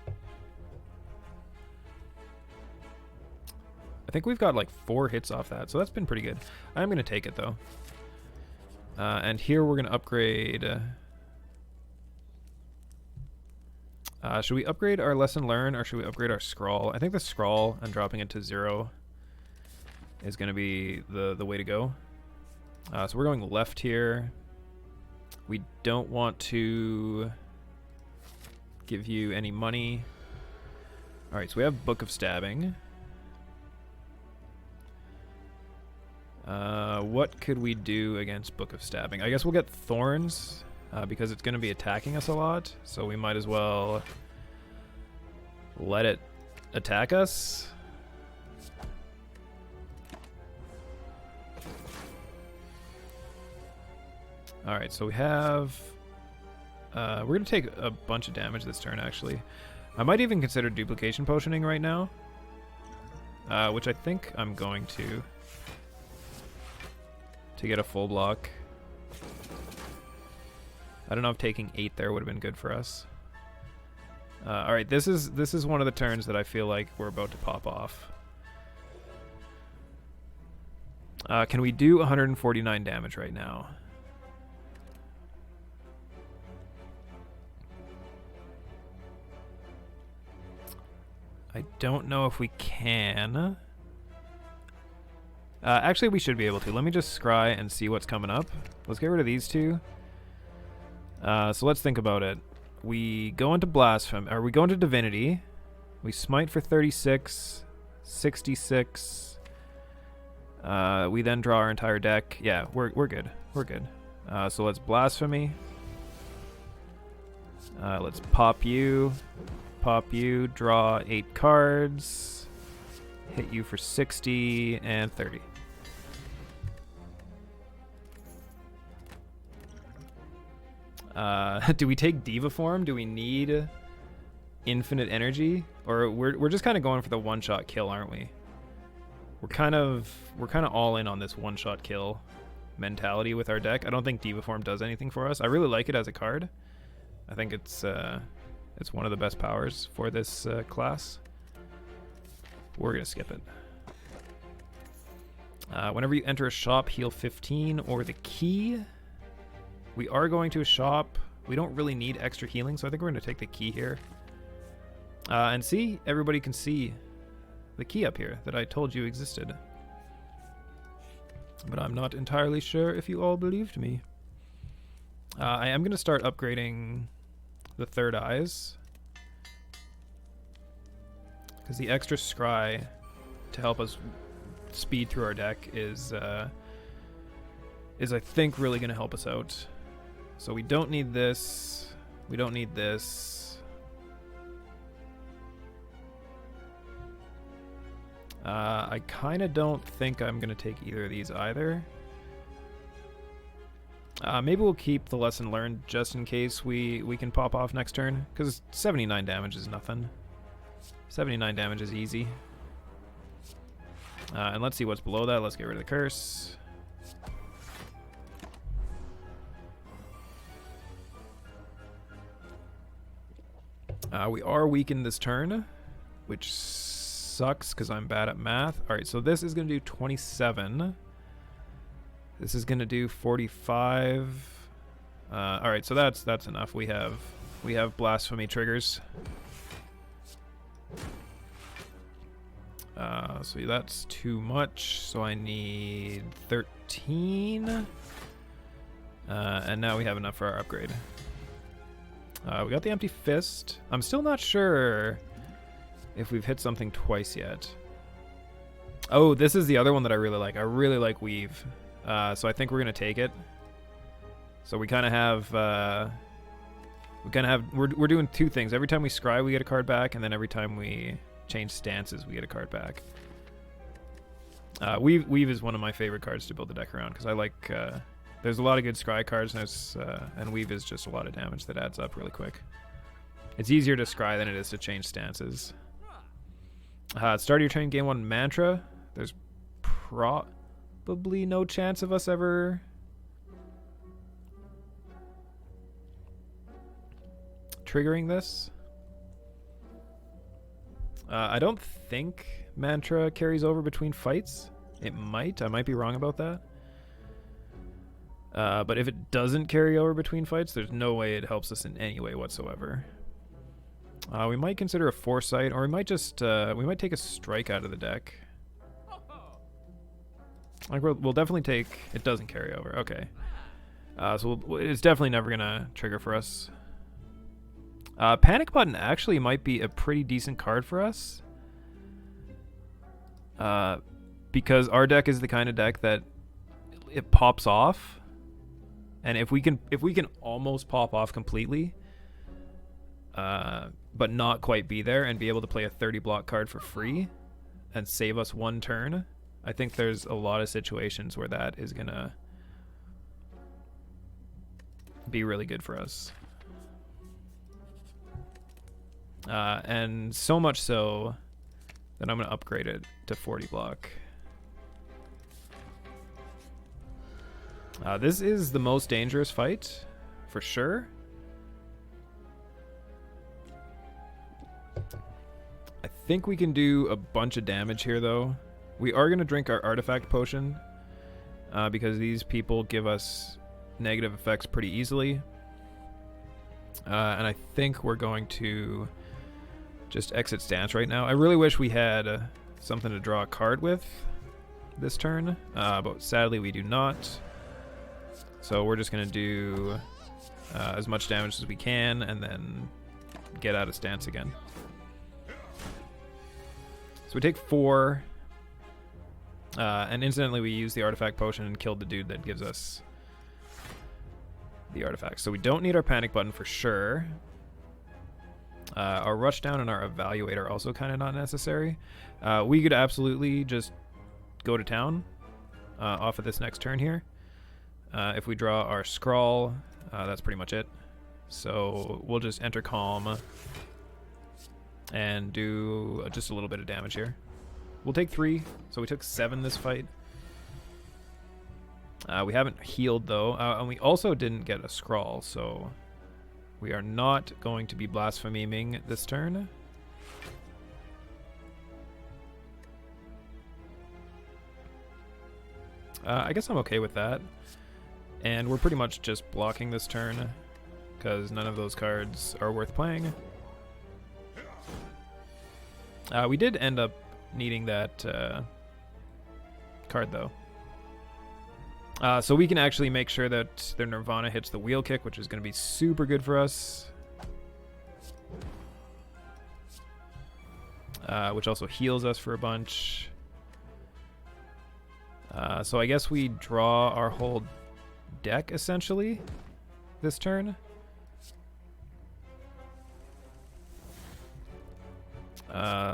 I think we've got like 4 hits off that, so that's been pretty good. I'm going to take it though. And here we're going to upgrade. Should we upgrade our Lesson Learned or should we upgrade our Scrawl? I think the Scrawl and dropping it to 0 is going to be the way to go. So we're going left here. We don't want to give you any money. All right, so we have Book of Stabbing. What could we do against Book of Stabbing? I guess we'll get Thorns because it's going to be attacking us a lot. So we might as well let it attack us. All right, so we have... we're going to take a bunch of damage this turn, actually. I might even consider Duplication Potioning right now, which I think I'm going to get a full block. I don't know if taking 8 there would have been good for us. All right, this is one of the turns that I feel like we're about to pop off. Can we do 149 damage right now? I don't know if we can. Actually, we should be able to. Let me just scry and see what's coming up. Let's get rid of these 2. So let's think about it. We go into Blasphemy, or we go into Divinity. We smite for 36, 66. We then draw our entire deck. Yeah, we're good. We're good. So let's Blasphemy. Let's pop you. Pop you. Draw 8 cards. Hit you for 60 and 30. Do we take Diva Form? Do we need infinite energy? Or we're just kind of going for the one-shot kill, aren't we? We're kind of all in on this one-shot kill mentality with our deck. I don't think Diva Form does anything for us. I really like it as a card. I think it's one of the best powers for this class. We're gonna skip it. Whenever you enter a shop, heal 15 or the key. We are going to a shop. We don't really need extra healing, so I think we're going to take the key here. And see, everybody can see the key up here that I told you existed. But I'm not entirely sure if you all believed me. I am going to start upgrading the third eyes, because the extra scry to help us speed through our deck is I think really going to help us out. So we don't need this. We don't need this. I kind of don't think I'm going to take either of these either. Maybe we'll keep the Lesson Learned just in case we can pop off next turn, because 79 damage is nothing. 79 damage is easy. And let's see what's below that. Let's get rid of the curse. We are weakened this turn, which sucks because I'm bad at math. All right, so this is going to do 27. This is going to do 45. All right, so that's enough. We have blasphemy triggers. So that's too much. So I need 13. And now we have enough for our upgrade. We got the Empty Fist. I'm still not sure if we've hit something twice yet. Oh, this is the other one that I really like. I really like Weave. So I think we're going to take it. So we kind of have... we're doing 2 things. Every time we scry, we get a card back. And then every time we change stances, we get a card back. Weave is one of my favorite cards to build the deck around, because I like the There's a lot of good scry cards, and weave is just a lot of damage that adds up really quick. It's easier to scry than it is to change stances. Start your turn, game 1 mantra. There's probably no chance of us ever triggering this. I don't think mantra carries over between fights. It might. I might be wrong about that. But if it doesn't carry over between fights, there's no way it helps us in any way whatsoever. We might consider a foresight, or we might just we might take a strike out of the deck. Like we'll definitely take. It doesn't carry over. Okay. So it's definitely never gonna trigger for us. Panic Button actually might be a pretty decent card for us. Because our deck is the kind of deck that it pops off, and if we can almost pop off completely, but not quite be there and be able to play a 30 block card for free and save us one turn, I think there's a lot of situations where that is gonna be really good for us. And so much so that I'm going to upgrade it to 40 block. This is the most dangerous fight, for sure. I think we can do a bunch of damage here, though. We are going to drink our artifact potion, because these people give us negative effects pretty easily. And I think we're going to just exit stance right now. I really wish we had something to draw a card with this turn, but sadly we do not. So we're just going to do as much damage as we can and then get out of stance again. So we take 4, and incidentally we use the artifact potion and killed the dude that gives us the artifact. So we don't need our panic button for sure. Our rush down and our evaluate are also kind of not necessary. We could absolutely just go to town off of this next turn here. If we draw our scrawl, that's pretty much it. So we'll just enter calm and do just a little bit of damage here. We'll take 3, so we took 7 this fight. We haven't healed though, and we also didn't get a scrawl, so we are not going to be blaspheming this turn. I guess I'm okay with that. And we're pretty much just blocking this turn, because none of those cards are worth playing. We did end up needing that card though. So we can actually make sure that their Nirvana hits the wheel kick, which is going to be super good for us. Which also heals us for a bunch. So I guess we draw our whole deck, essentially, this turn.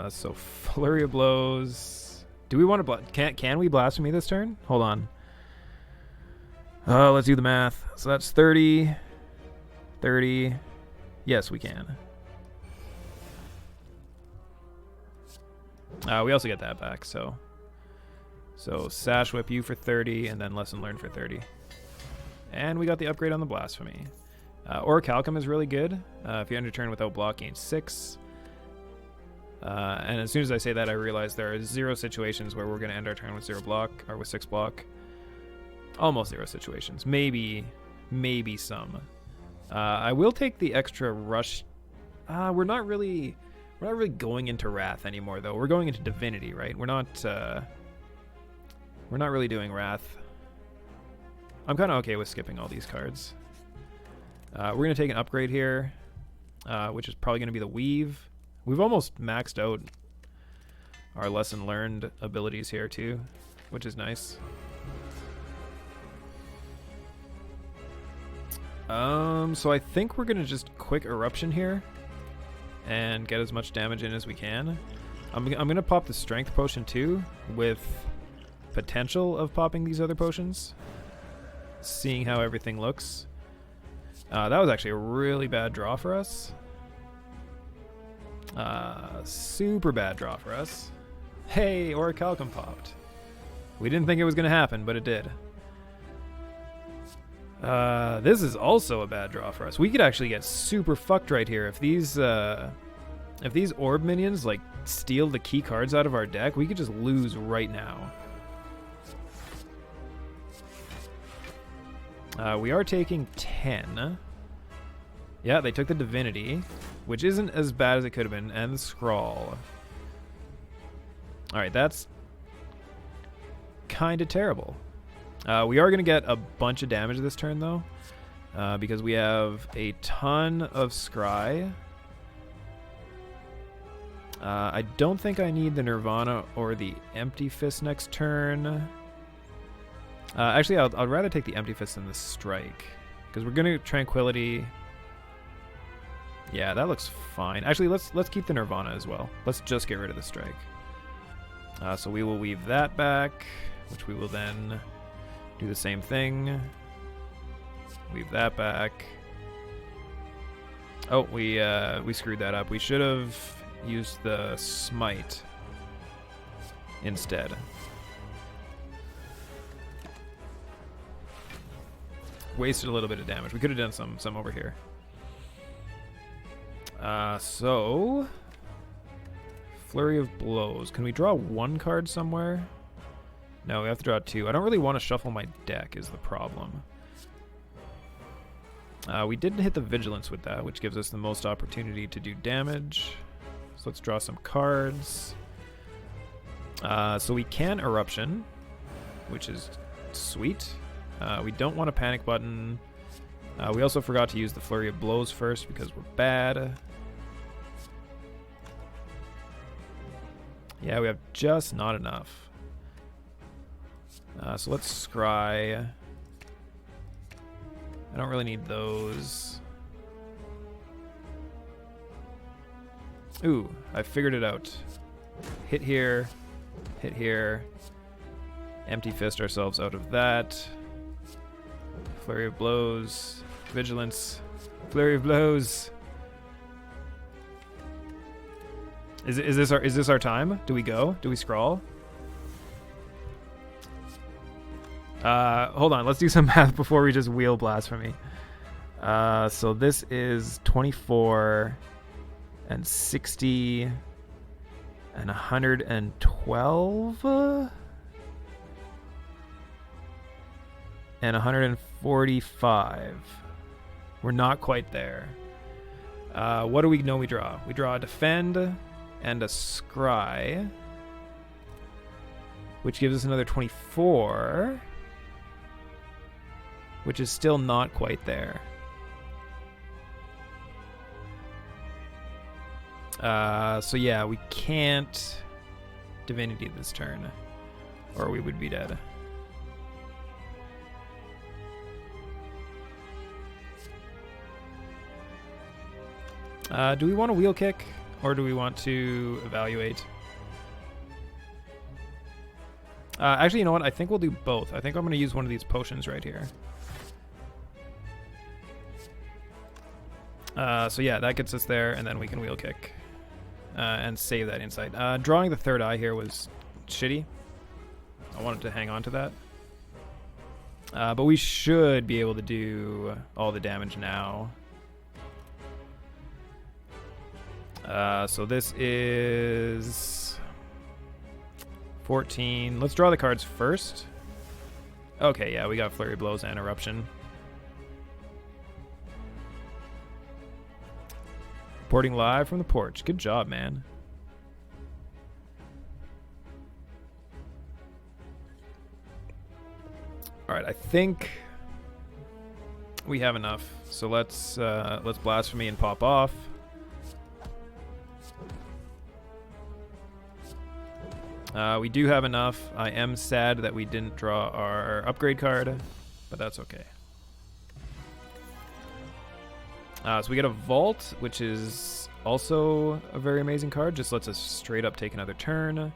So Flurry of Blows. Do we want to... Can we Blasphemy this turn? Hold on. Let's do the math. So that's 30. 30. Yes, we can. We also get that back, so Sash Whip you for 30, and then Lesson Learned for 30. And we got the upgrade on the Blasphemy. Orichalcum is really good. If you end your turn without block, gain 6. And as soon as I say that, I realize there are 0 situations where we're going to end our turn with 0 block, or with 6 block. Almost 0 situations. Maybe some. I will take the extra rush. We're not really going into Wrath anymore, though. We're going into Divinity, right? We're not really doing Wrath. I'm kind of okay with skipping all these cards. We're going to take an upgrade here, which is probably going to be the Weave. We've almost maxed out our Lesson Learned abilities here, too, which is nice. So I think we're going to just quick Eruption here and get as much damage in as we can. I'm going to pop the Strength Potion, too, with potential of popping these other potions. seeing how everything looks. That was actually a really bad draw for us. Super bad draw for us. Hey, Orichalcum popped. We didn't think it was going to happen, but it did. This is also a bad draw for us. We could actually get super fucked right here. If these orb minions, like, steal the key cards out of our deck, we could just lose right now. We are taking 10. Yeah, they took the Divinity, which isn't as bad as it could have been, and the Scrawl. Alright, that's kind of terrible. We are going to get a bunch of damage this turn, though, because we have a ton of Scry. I don't think I need the Nirvana or the Empty Fist next turn. Actually, I'd rather take the Empty Fist than the Strike, because we're going to Tranquility. Yeah, that looks fine. Actually, let's keep the Nirvana as well. Let's just get rid of the Strike. So we will weave that back, which we will then do the same thing. Weave that back. Oh, we screwed that up. We should have used the Smite instead. Wasted a little bit of damage. We could have done some over here. So Flurry of Blows. Can we draw one card somewhere? No, we have to draw two. I don't really want to shuffle my deck is the problem. We did hit the Vigilance with that, which gives us the most opportunity to do damage. So let's draw some cards. So we can Eruption, which is sweet. We don't want a Panic Button. We also forgot to use the Flurry of Blows first because we're bad. Yeah, we have just not enough. So let's Scry. I don't really need those. Ooh, I figured it out. Hit here. Hit here. Empty Fist ourselves out of that. Flurry of Blows. Vigilance. Flurry of Blows. Is this our time? Do we go? Do we scroll? Hold on. Let's do some math before we just wheel blasphemy. So this is 24 and 60 and 112 and 145. We're not quite there. What do we know we draw? We draw a Defend and a Scry, which gives us another 24, which is still not quite there. So yeah, we can't Divinity this turn, or we would be dead. Do we want to Wheel Kick, or do we want to Evaluate? Actually, you know what? I think we'll do both. I think I'm going to use one of these potions right here. So yeah, that gets us there, and then we can Wheel Kick and save that insight. Drawing the third eye here was shitty. I wanted to hang on to that. But we should be able to do all the damage now. So this is 14. Let's draw the cards first. Okay, yeah, we got Flurry Blows and Eruption. Reporting live from the porch. Good job, man. All right, I think we have enough. So let's Blasphemy and pop off. We do have enough. I am sad that we didn't draw our upgrade card, but that's okay. So we get a Vault, which is also a very amazing card. Just lets us straight up take another turn.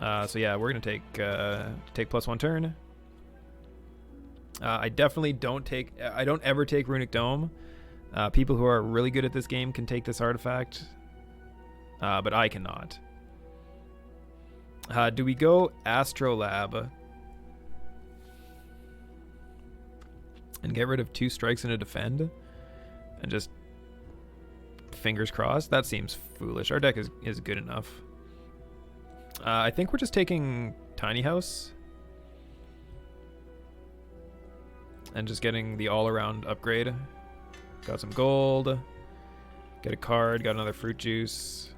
So yeah, we're gonna take +1 turn. I definitely don't ever take Runic Dome. People who are really good at this game can take this artifact, but I cannot. Do we go Astrolab and get rid of 2 strikes and a defend and just fingers crossed? That seems foolish. Our deck is good enough. I think we're just taking Tiny House and just getting the all-around upgrade. Got some gold. Get a card. Got another fruit juice.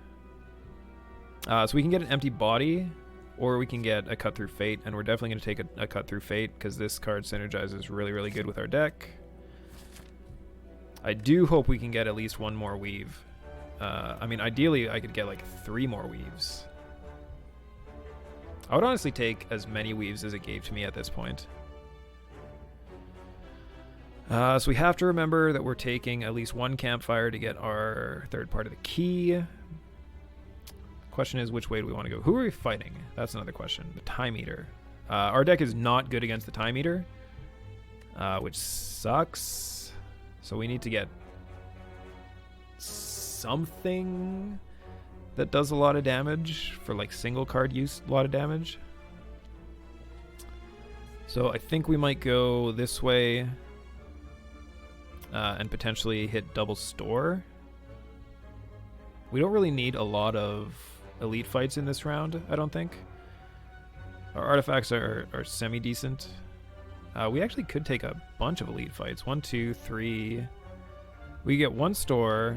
So we can get an empty body, or we can get a cut through fate, and we're definitely going to take a cut through fate because this card synergizes really, really good with our deck. I do hope we can get at least 1 more weave. I mean, ideally, I could get like 3 more weaves. I would honestly take as many weaves as it gave to me at this point. So we have to remember that we're taking at least 1 campfire to get our 3rd part of the key. Question is, which way do we want to go? Who are we fighting? That's another question. The Time Eater. Our deck is not good against the Time Eater, which sucks. So we need to get something that does a lot of damage for like single card use, a lot of damage. So I think we might go this way and potentially hit double store. We don't really need a lot of elite fights in this round, I don't think. Our artifacts are semi-decent. We actually could take a bunch of elite fights. 1, 2, 3. We get 1 store,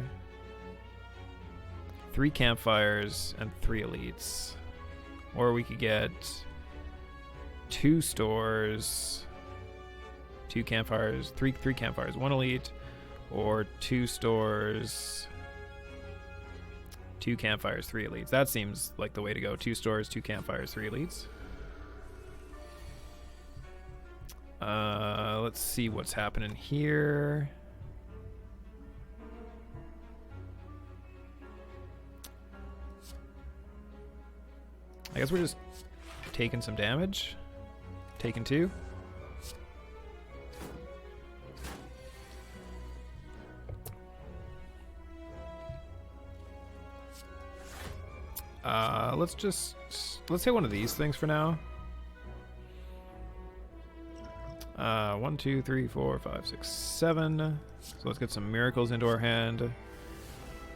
3 campfires, and 3 elites. Or we could get 2 stores, 2 campfires, 3 campfires, 1 elite, or 2 stores, 2 campfires, 3 elites. That seems like the way to go. 2 stores, 2 campfires, 3 elites. Let's see what's happening here. I guess we're just taking some damage. Taking 2. Let's hit one of these things for now. 1, 2, 3, 4, 5, 6, 7. So let's get some miracles into our hand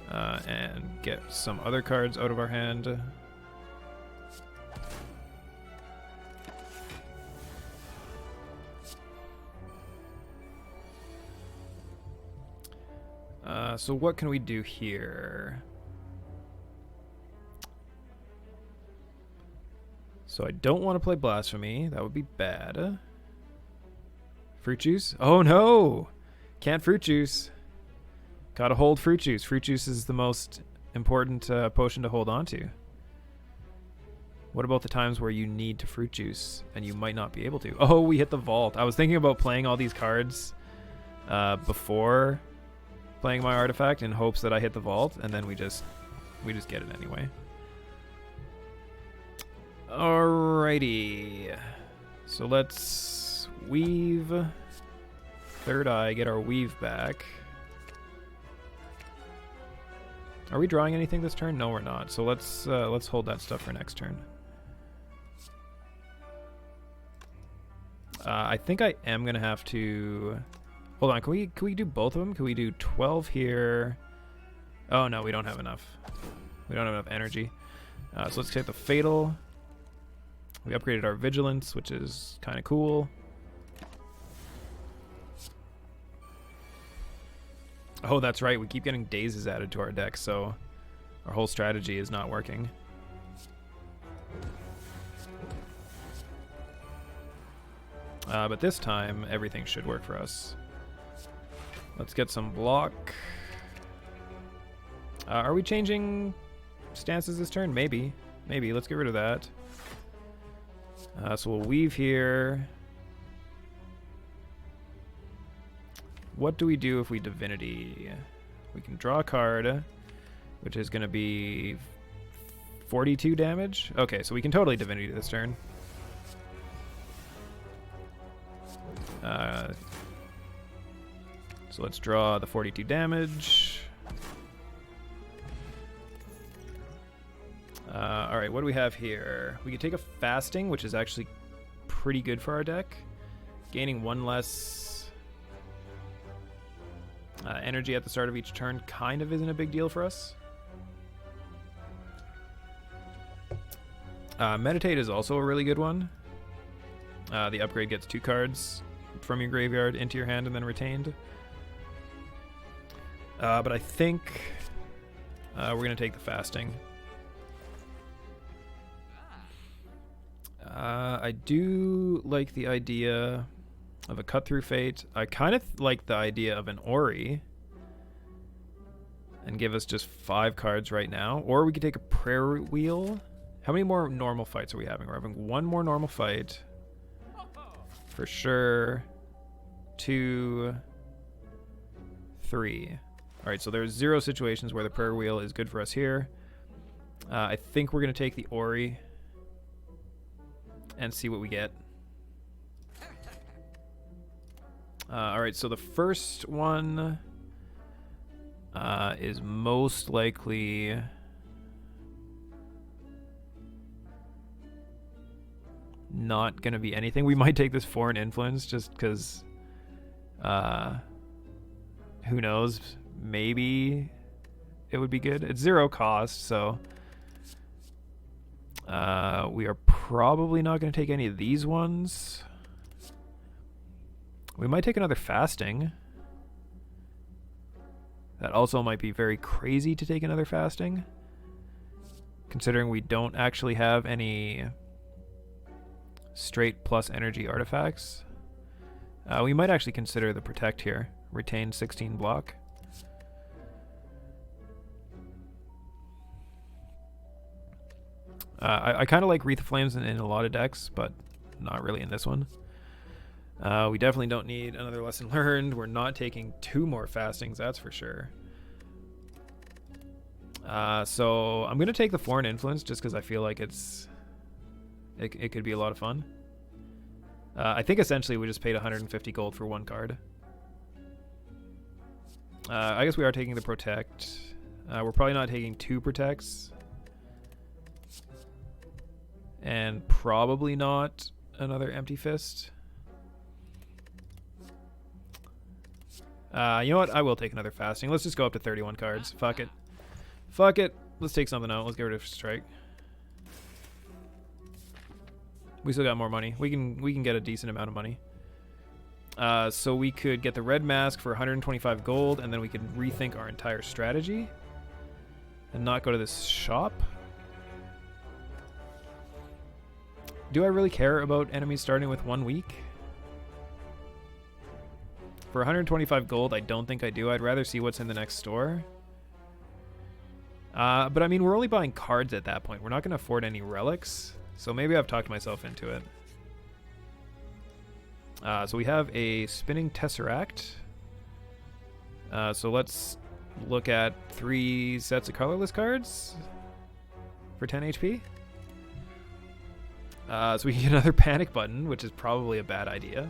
and get some other cards out of our hand. So what can we do here? So I don't want to play Blasphemy. That would be bad. Fruit juice? Oh no! Can't fruit juice. Gotta hold fruit juice. Fruit juice is the most important potion to hold on to. What about the times where you need to fruit juice and you might not be able to? Oh, we hit the vault. I was thinking about playing all these cards before playing my artifact in hopes that I hit the vault, and then we just get it anyway. Alrighty. So let's weave. 3rd eye, get our weave back. Are we drawing anything this turn? No, we're not. So let's hold that stuff for next turn. I think I am gonna have to. Hold on. Can we do both of them? Can we do 12 here? Oh no, we don't have enough. We don't have enough energy. So let's take the fatal. We upgraded our vigilance, which is kind of cool. Oh, that's right. We keep getting dazes added to our deck, so our whole strategy is not working. But this time, everything should work for us. Let's get some block. Are we changing stances this turn? Maybe. Maybe. Let's get rid of that. So we'll weave here. What do we do if we divinity? We can draw a card, which is going to be 42 damage. Okay, so we can totally Divinity this turn. So let's draw the 42 damage. All right, what do we have here? We could take a Fasting, which is actually pretty good for our deck. Gaining one less energy at the start of each turn kind of isn't a big deal for us. Meditate is also a really good one. The upgrade gets 2 cards from your graveyard into your hand and then retained. But I think we're going to take the Fasting. I do like the idea of a Cut Through Fate. I kind of like the idea of an Ori and give us just 5 cards right now. Or we could take a Prayer Wheel. How many more normal fights are we having? We're having 1 more normal fight. For sure. 2, 3. Alright, so there's 0 situations where the Prayer Wheel is good for us here. I think we're going to take the Ori and see what we get. Alright, so the first one is most likely not going to be anything. We might take this Foreign Influence just because who knows, maybe it would be good. It's 0 cost, so we are probably not going to take any of these ones. We might take another Fasting. That also might be very crazy to take another Fasting, considering we don't actually have any straight plus energy artifacts. We might actually consider the Protect here. Retain 16 block. I kind of like Wreath of Flames in a lot of decks, but not really in this one. We definitely don't need another Lesson Learned. We're not taking 2 more Fastings, that's for sure. So I'm going to take the Foreign Influence just because I feel like it could be a lot of fun. I think essentially we just paid 150 gold for 1 card. I guess we are taking the Protect. We're probably not taking 2 Protects. And probably not another Empty Fist. You know what? I will take another Fasting. Let's just go up to 31 cards. Fuck it. Fuck it. Let's take something out. Let's get rid of Strike. We still got more money. We can get a decent amount of money. So we could get the Red Mask for 125 gold, and then we could rethink our entire strategy and not go to this shop. Do I really care about enemies starting with 1 week? For 125 gold, I don't think I do. I'd rather see what's in the next store. But I mean, we're only buying cards at that point. We're not going to afford any relics. So maybe I've talked myself into it. So we have a Spinning Tesseract. So let's look at 3 sets of colorless cards for 10 HP. So we can get another Panic Button, which is probably a bad idea.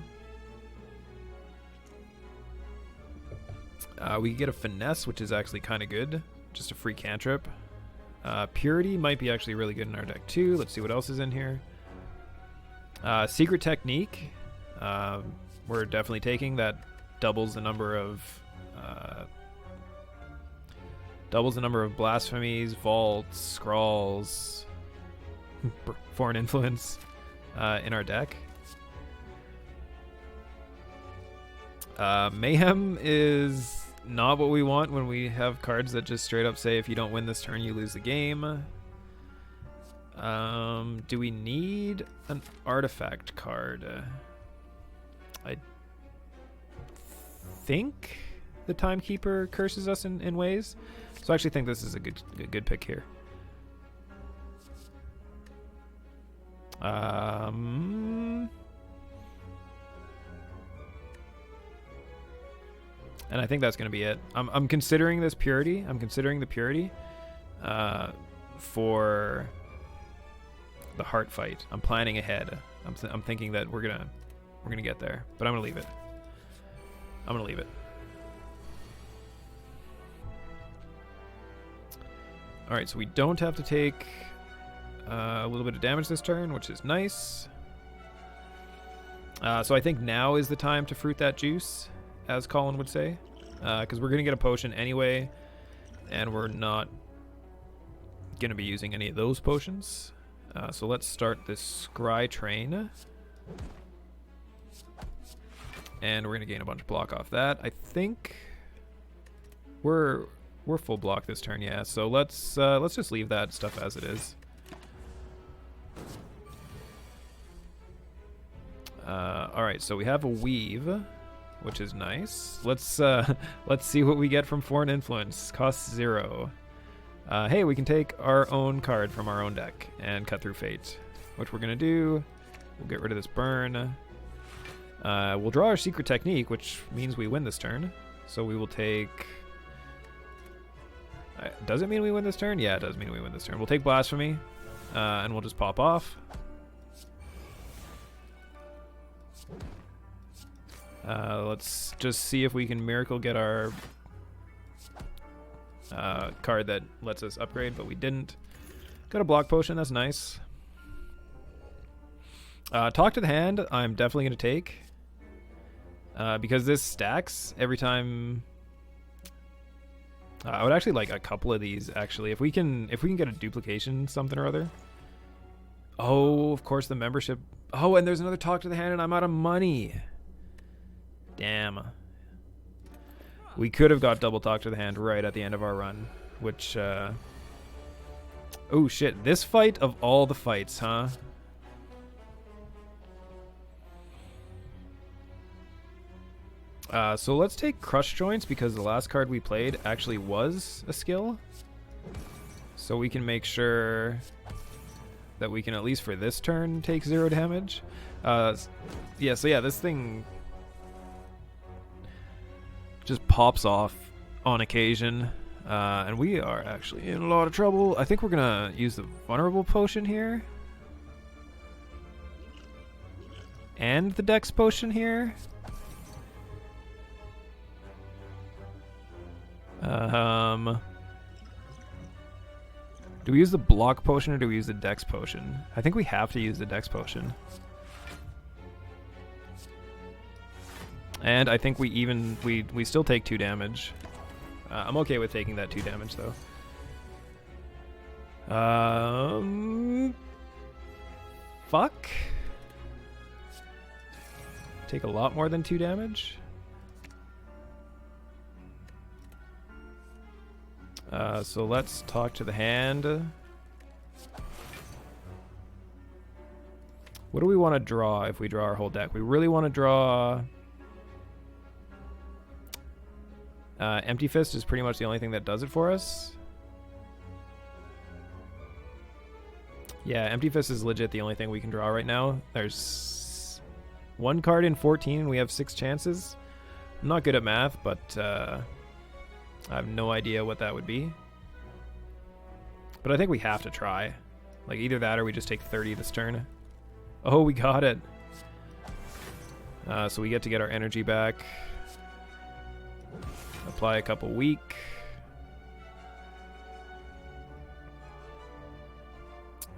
We can get a Finesse, which is actually kind of good. Just a free cantrip. Purity might be actually really good in our deck too. Let's see what else is in here. Secret Technique. We're definitely taking that. Doubles the number of blasphemies, vaults, scrawls, Foreign Influence in our deck. Mayhem is not what we want when we have cards that just straight up say if you don't win this turn you lose the game. Do we need an artifact card? I think the Timekeeper curses us in ways, so I actually think this is a good pick here. And I think that's going to be it. I'm considering this Purity. I'm considering the Purity for the heart fight. I'm planning ahead. I'm thinking that we're gonna get there, but I'm gonna leave it. I'm gonna leave it. All right, so we don't have to take a little bit of damage this turn, which is nice. So I think now is the time to fruit that juice, as Colin would say, because we're gonna get a potion anyway, and we're not gonna be using any of those potions. So let's start this scry train, and we're gonna gain a bunch of block off that. I think we're full block this turn, yeah. So let's just leave that stuff as it is. All right, so we have a weave, which is nice. Let's see what we get from foreign influence. Costs 0. Hey, we can take our own card from our own deck and cut through fate, which we're gonna do. We'll get rid of this burn. We'll draw our secret technique, which means we win this turn. So we will take. Does it mean we win this turn? Yeah, it does mean we win this turn. We'll take Blasphemy, and we'll just pop off. Let's just see if we can miracle get our card that lets us upgrade, but we didn't. Got a block potion, that's nice. Talk to the hand, I'm definitely going to take. Because this stacks every time. I would actually like a couple of these, actually. If we can get a duplication something or other. Oh, of course the membership. Oh, and there's another talk to the hand and I'm out of money. Damn. We could have got double talk to the hand right at the end of our run, which oh shit, this fight of all the fights, huh? So let's take Crush Joints because the last card we played actually was a skill. So we can make sure that we can, at least for this turn, take 0 damage. Yeah, so yeah, this thing just pops off on occasion. And we are actually in a lot of trouble. I think we're going to use the Vulnerable Potion here. And the Dex Potion here. Do we use the Block Potion or do we use the Dex Potion? I think we have to use the Dex Potion. And I think we still take 2 damage. I'm okay with taking that 2 damage though. Fuck. Take a lot more than 2 damage. So let's talk to the hand. What do we want to draw if we draw our whole deck? We really want to draw... Empty Fist is pretty much the only thing that does it for us. Yeah, Empty Fist is legit the only thing we can draw right now. There's 1 card in 14 and we have 6 chances. I'm not good at math, but I have no idea what that would be. But I think we have to try. Like either that or we just take 30 this turn. Oh, we got it. So we get to get our energy back. Apply a couple weak.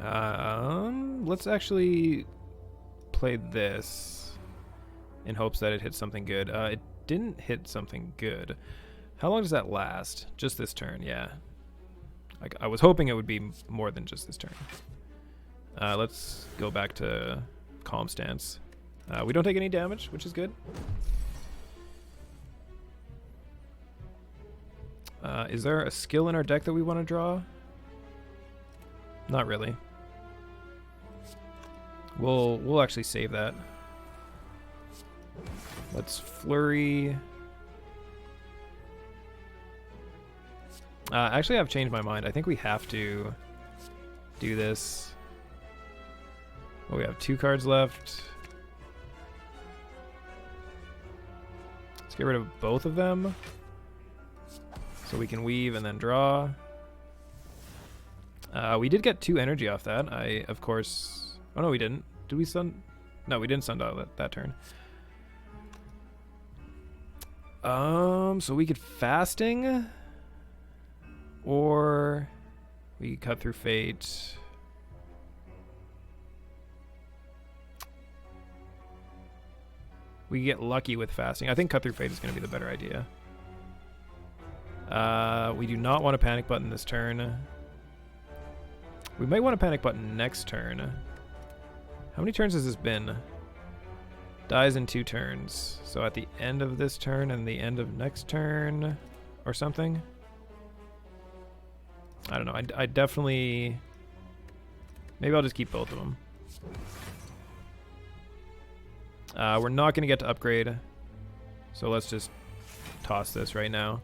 Let's actually play this in hopes that it hits something good. It didn't hit something good. How long does that last? Just this turn, yeah. I was hoping it would be more than just this turn. Let's go back to Calm Stance. We don't take any damage, which is good. Is there a skill in our deck that we want to draw? Not really. We'll actually save that. Let's Flurry. Actually, I've changed my mind. I think we have to do this. Oh, we have 2 cards left. Let's get rid of both of them. So we can weave and then draw. We did get 2 energy off that. Of course... Oh, no, we didn't. Did we sun... No, we didn't sundial that turn. So we could fasting, or we could cut through fate. We get lucky with fasting. I think cut through fate is going to be the better idea. We do not want a panic button this turn. We might want a panic button next turn. How many turns has this been? Dies in 2 turns. So at the end of this turn and the end of next turn or something. I don't know. I definitely... Maybe I'll just keep both of them. We're not going to get to upgrade. So let's just toss this right now.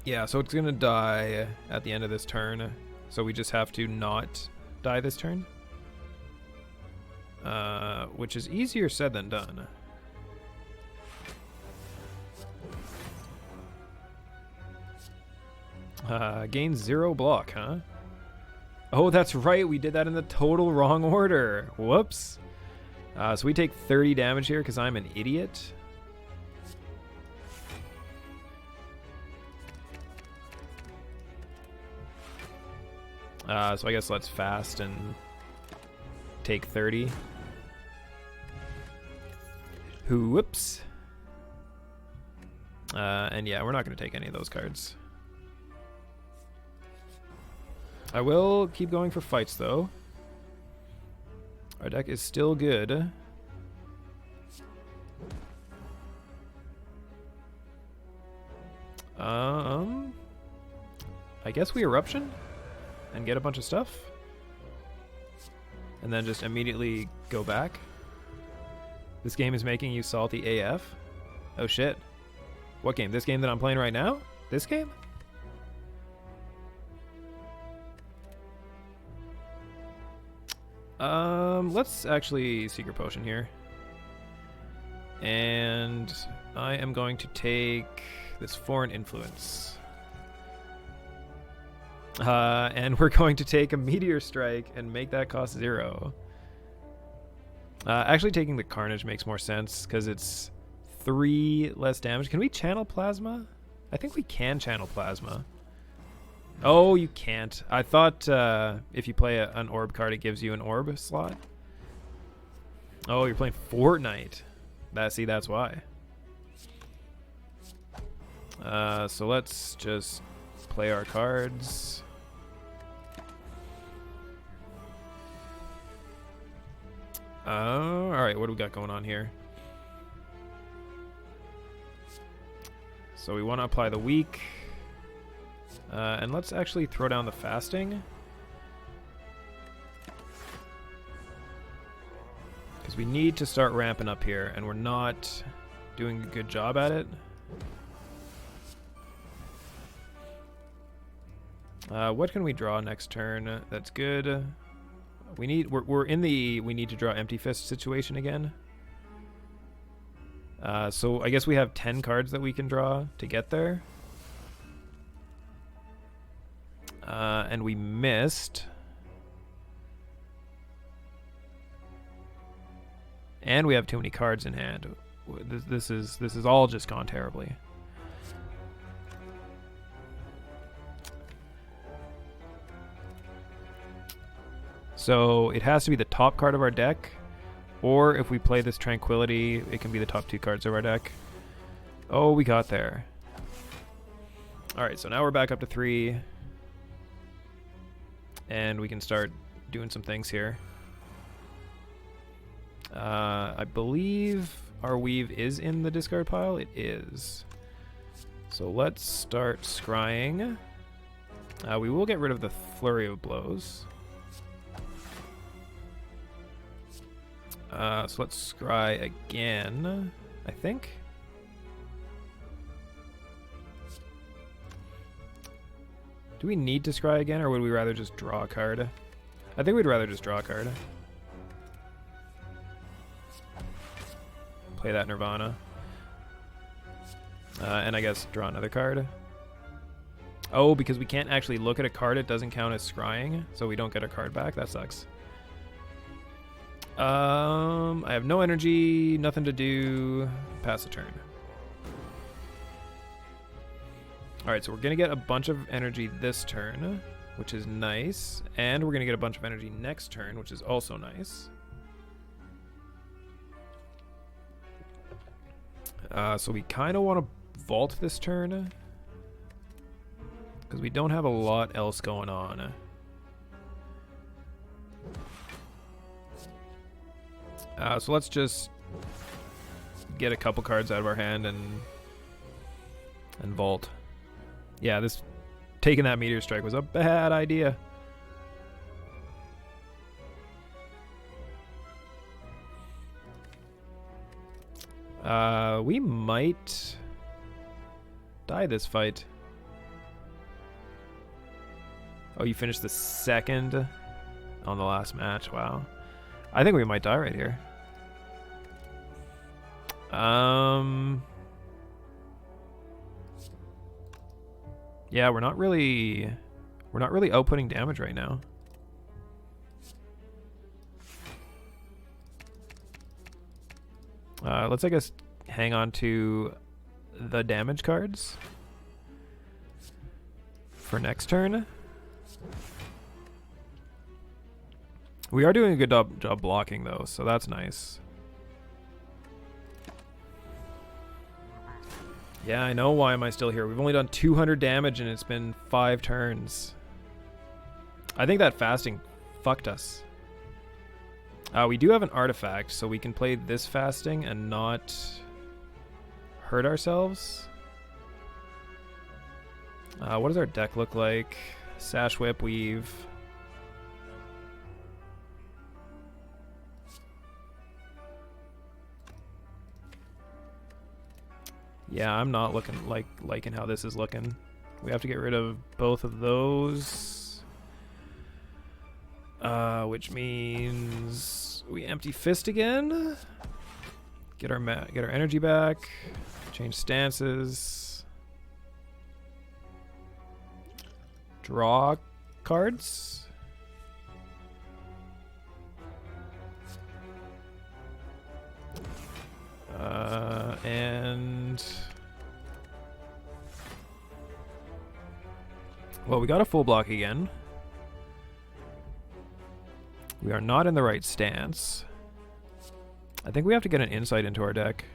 Yeah, so it's going to die at the end of this turn. So we just have to not die this turn. Which is easier said than done. Gain 0 block, huh? Oh, that's right. We did that in the total wrong order. Whoops. So we take 30 damage here because I'm an idiot. So I guess let's fast and take 30. Whoops. And yeah, we're not going to take any of those cards. I will keep going for fights, though. Our deck is still good. I guess we Eruption and get a bunch of stuff. And then just immediately go back. This game is making you salty AF. Oh shit. What game? This game that I'm playing right now? This game? Let's actually Secret Potion here. And I am going to take this Foreign Influence. And we're going to take a Meteor Strike and make that cost 0. Actually taking the Carnage makes more sense because it's 3 less damage. Can we channel Plasma? I think we can channel Plasma. Oh, you can't. I thought if you play an orb card, it gives you an orb slot. Oh, you're playing Fortnite. See, that's why. So let's just play our cards. Alright, what do we got going on here? So we want to apply the weak. And let's actually throw down the fasting. Because we need to start ramping up here, and we're not doing a good job at it. What can we draw next turn? That's good. We're in the we need to draw empty fist situation again. So I guess we have 10 cards that we can draw to get there. And we missed. And we have too many cards in hand. This is all just gone terribly. So it has to be the top card of our deck, or if we play this Tranquility, it can be the top 2 cards of our deck. Oh, we got there. Alright, so now we're back up to 3. And we can start doing some things here. I believe our Weave is in the discard pile. It is. So let's start scrying. We will get rid of the Flurry of Blows. So let's scry again, I think. Do we need to scry again, or would we rather just draw a card? I think we'd rather just draw a card. play that Nirvana. And I guess draw another card. Oh, because we can't actually look at a card, it doesn't count as scrying, so we don't get our card back. That sucks. I have no energy, nothing to do. Pass the turn. Alright, so we're going to get a bunch of energy this turn, which is nice. And we're going to get a bunch of energy next turn, which is also nice. So we kind of want to vault this turn, because we don't have a lot else going on. So let's just get a couple cards out of our hand and vault. Yeah, this taking that Meteor Strike was a bad idea. We might die this fight. Oh, you finished the second on the last match. Wow. I think we might die right here. Yeah, we're not really outputting damage right now. Let's, I guess, hang on to the damage cards for next turn. We are doing a good job blocking, though, so that's nice. Yeah, I know. Why am I still here? We've only done 200 damage and it's been 5 turns. I think that fasting fucked us. We do have an artifact, so we can play this fasting and not hurt ourselves. What does our deck look like? Sash Whip, Weave. Yeah, I'm not liking how this is looking. We have to get rid of both of those. Which means we empty fist again. Get our energy back. Change stances. Draw cards. And well, we got a full block again. We are not in the right stance. I think we have to get an insight into our deck.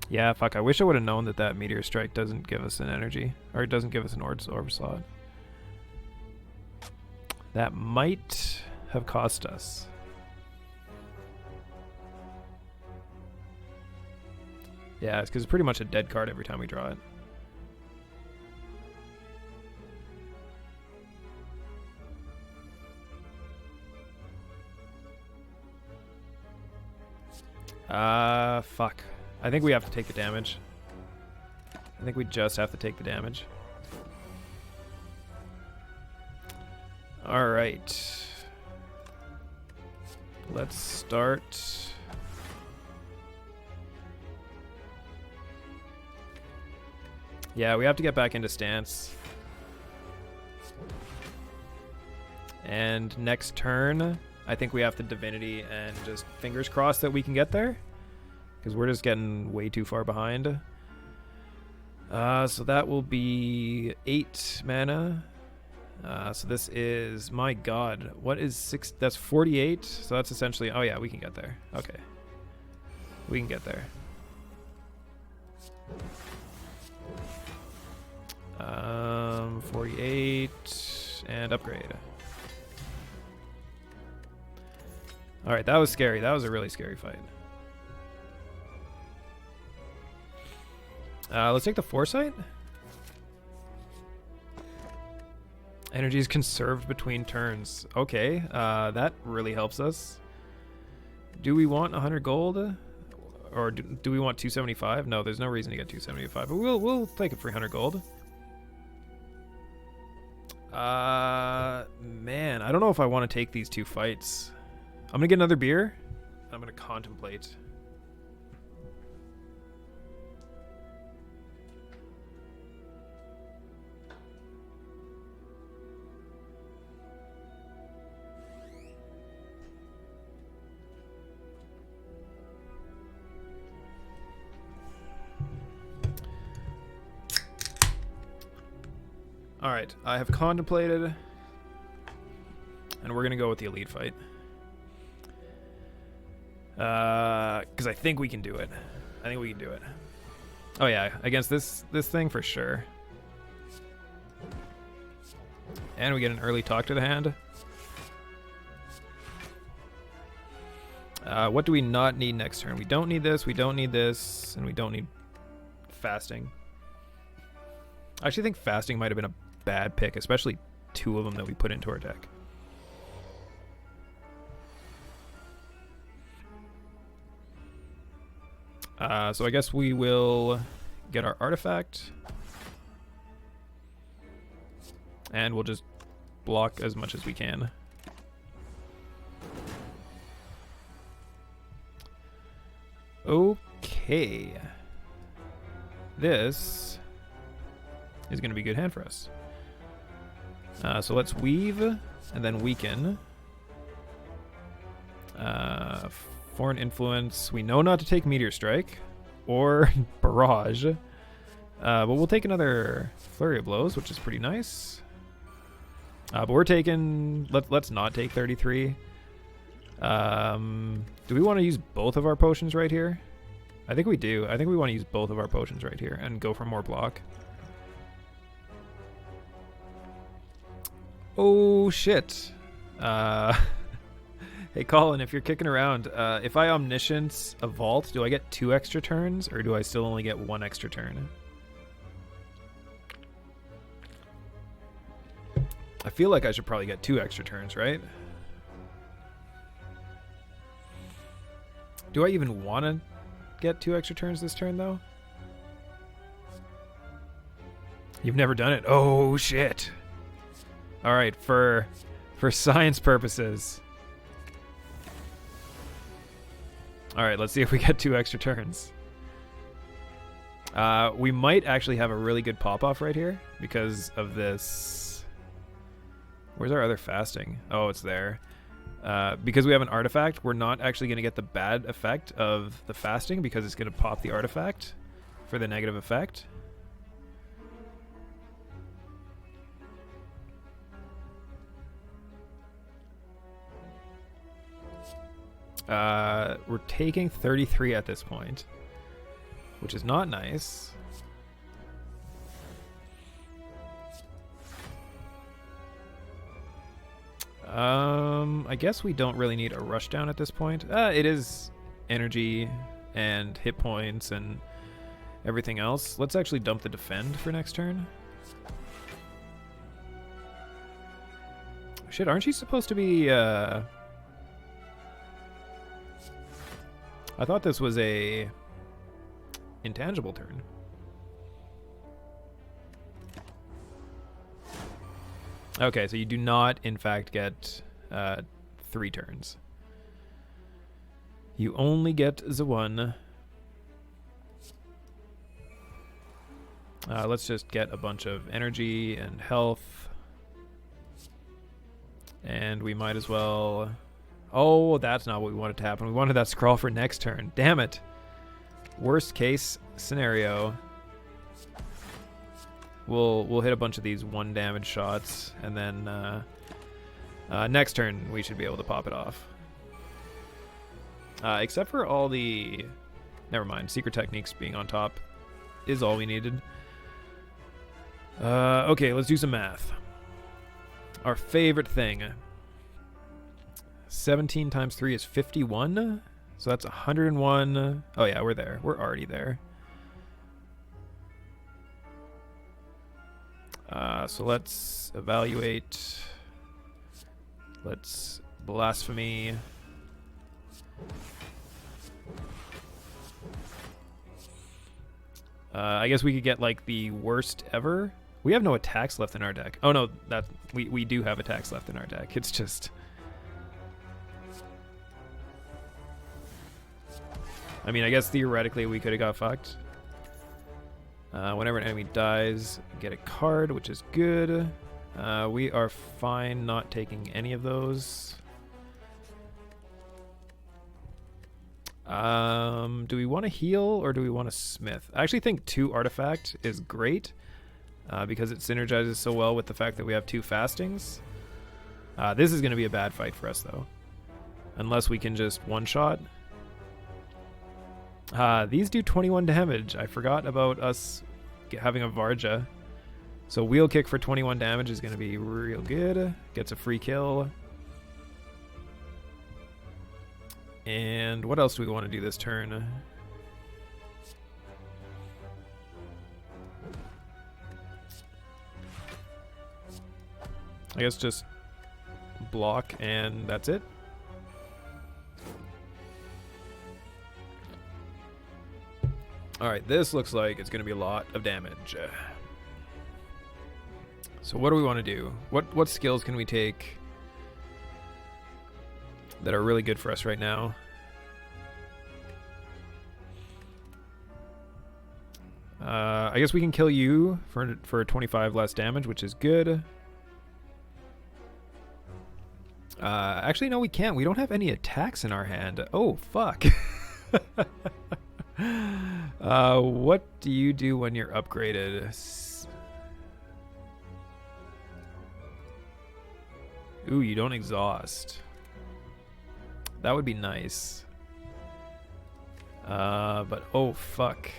Yeah, fuck, I wish I would have known that Meteor Strike doesn't give us an energy, or it doesn't give us an orb slot. That might have cost us. Yeah, it's because it's pretty much a dead card every time we draw it. Fuck. I think we have to take the damage. I think we just have to take the damage. Alright. Let's start. Yeah, we have to get back into stance. And next turn, I think we have to Divinity and just fingers crossed that we can get there. Because we're just getting way too far behind. So that will be 8 mana. So this is, my god, what is 6? That's 48. So that's essentially, oh yeah, we can get there. Okay. We can get there. 48 and upgrade. Alright, that was scary. That was a really scary fight. Let's take the Foresight. Energy is conserved between turns. Okay, that really helps us. Do we want 100 gold? Or do we want 275? No, there's no reason to get 275, but we'll take it for 100 gold. Man, I don't know if I want to take these 2 fights. I'm gonna get another beer. I'm going to contemplate. All right, I have contemplated, and we're going to go with the elite fight. Because I think we can do it. I think we can do it. Oh yeah, against this thing for sure. And we get an early talk to the hand. What do we not need next turn? We don't need this, we don't need this, and we don't need fasting. I actually think fasting might have been a bad pick, especially two of them that we put into our deck. So I guess we will get our artifact. And we'll just block as much as we can. Okay. This is going to be a good hand for us. So let's weave and then weaken. Foreign influence. We know not to take Meteor Strike or Barrage. But we'll take another Flurry of Blows, which is pretty nice. But we're taking... Let's not take 33. Do we want to use both of our potions right here? I think we do. I think we want to use both of our potions right here and go for more block. Oh, shit. Hey, Colin, if you're kicking around, if I Omniscience a Vault, do I get 2 extra turns, or do I still only get 1 extra turn? I feel like I should probably get 2 extra turns, right? Do I even want to get 2 extra turns this turn, though? You've never done it. Oh, shit. All right, for science purposes. All right, let's see if we get 2 extra turns. We might actually have a really good pop-off right here because of this. Where's our other fasting? Oh, it's there. Because we have an artifact, we're not actually going to get the bad effect of the fasting because it's going to pop the artifact for the negative effect. We're taking 33 at this point, which is not nice. I guess we don't really need a rush down at this point. It is energy and hit points and everything else. Let's actually dump the defend for next turn. Shit, aren't you supposed to be, I thought this was a intangible turn. Okay, so you do not, in fact, get 3 turns. You only get the 1. Let's just get a bunch of energy and health. And we might as well... Oh, that's not what we wanted to happen. We wanted that scroll for next turn. Damn it. Worst case scenario. We'll hit a bunch of these 1 damage shots, and then next turn we should be able to pop it off. Except for all the... Never mind. Secret Techniques being on top is all we needed. Okay, let's do some math. Our favorite thing. 17 times 3 is 51. So that's 101. Oh yeah, we're there. We're already there. So let's evaluate. Let's blasphemy. I guess we could get like the worst ever. We have no attacks left in our deck. Oh no, that we do have attacks left in our deck. It's just I mean, I guess theoretically we could have got fucked. Whenever an enemy dies, get a card, which is good. We are fine not taking any of those. Do we want to heal or do we want to smith? I actually think 2 artifact is great because it synergizes so well with the fact that we have 2 fastings. This is going to be a bad fight for us though, unless we can just one-shot. These do 21 damage. I forgot about us having a Varja. So wheel kick for 21 damage is going to be real good. Gets a free kill. And what else do we want to do this turn? I guess just block and that's it. Alright, this looks like it's going to be a lot of damage. So what do we want to do? What skills can we take that are really good for us right now? I guess we can kill you for 25 less damage, which is good. Actually, no, we can't. We don't have any attacks in our hand. Oh, fuck. What do you do when you're upgraded? Ooh, you don't exhaust. That would be nice. But oh fuck.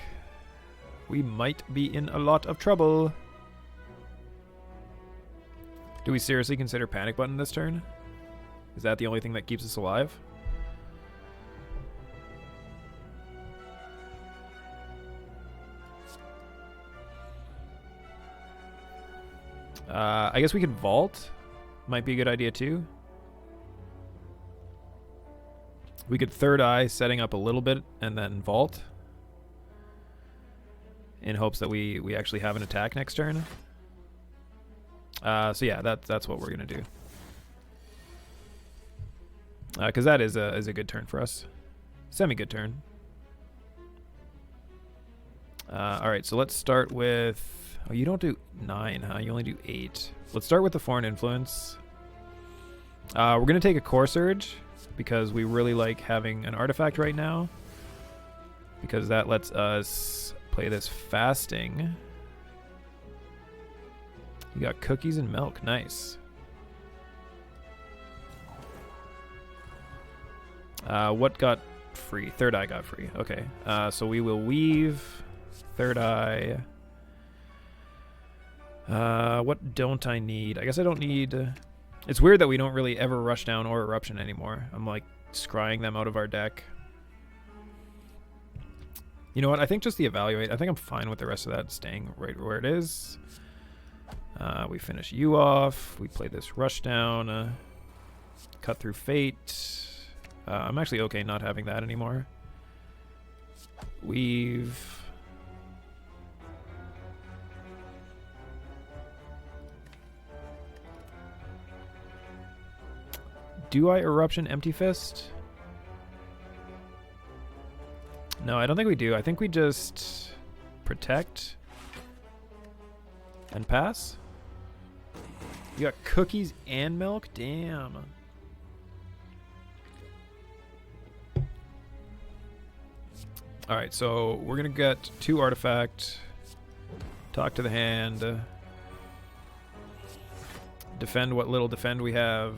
We might be in a lot of trouble. Do we seriously consider panic button this turn? Is that the only thing that keeps us alive? I guess we could vault. Might be a good idea too. We could third eye, setting up a little bit, and then vault. In hopes that we actually have an attack next turn. So yeah, that's what we're gonna do. Because that is a good turn for us. Semi-good turn. Alright, so let's start with... Oh, you don't do 9, huh? You only do 8. Let's start with the foreign influence. We're going to take a core surge because we really like having an artifact right now. Because that lets us play this fasting. You got cookies and milk. Nice. What got free? Third eye got free. Okay. So we will weave. Third eye. What don't I need? I guess I don't need... It's weird that we don't really ever rush down or eruption anymore. I'm like scrying them out of our deck. You know what? I think just the evaluate. I think I'm fine with the rest of that staying right where it is. We finish you off. We play this rush down. Cut through fate. I'm actually okay not having that anymore. Weave. Do I eruption empty fist? No, I don't think we do. I think we just protect and pass. You got cookies and milk? Damn. Alright, so we're going to get 2 artifact. Talk to the hand. Defend what little defend we have.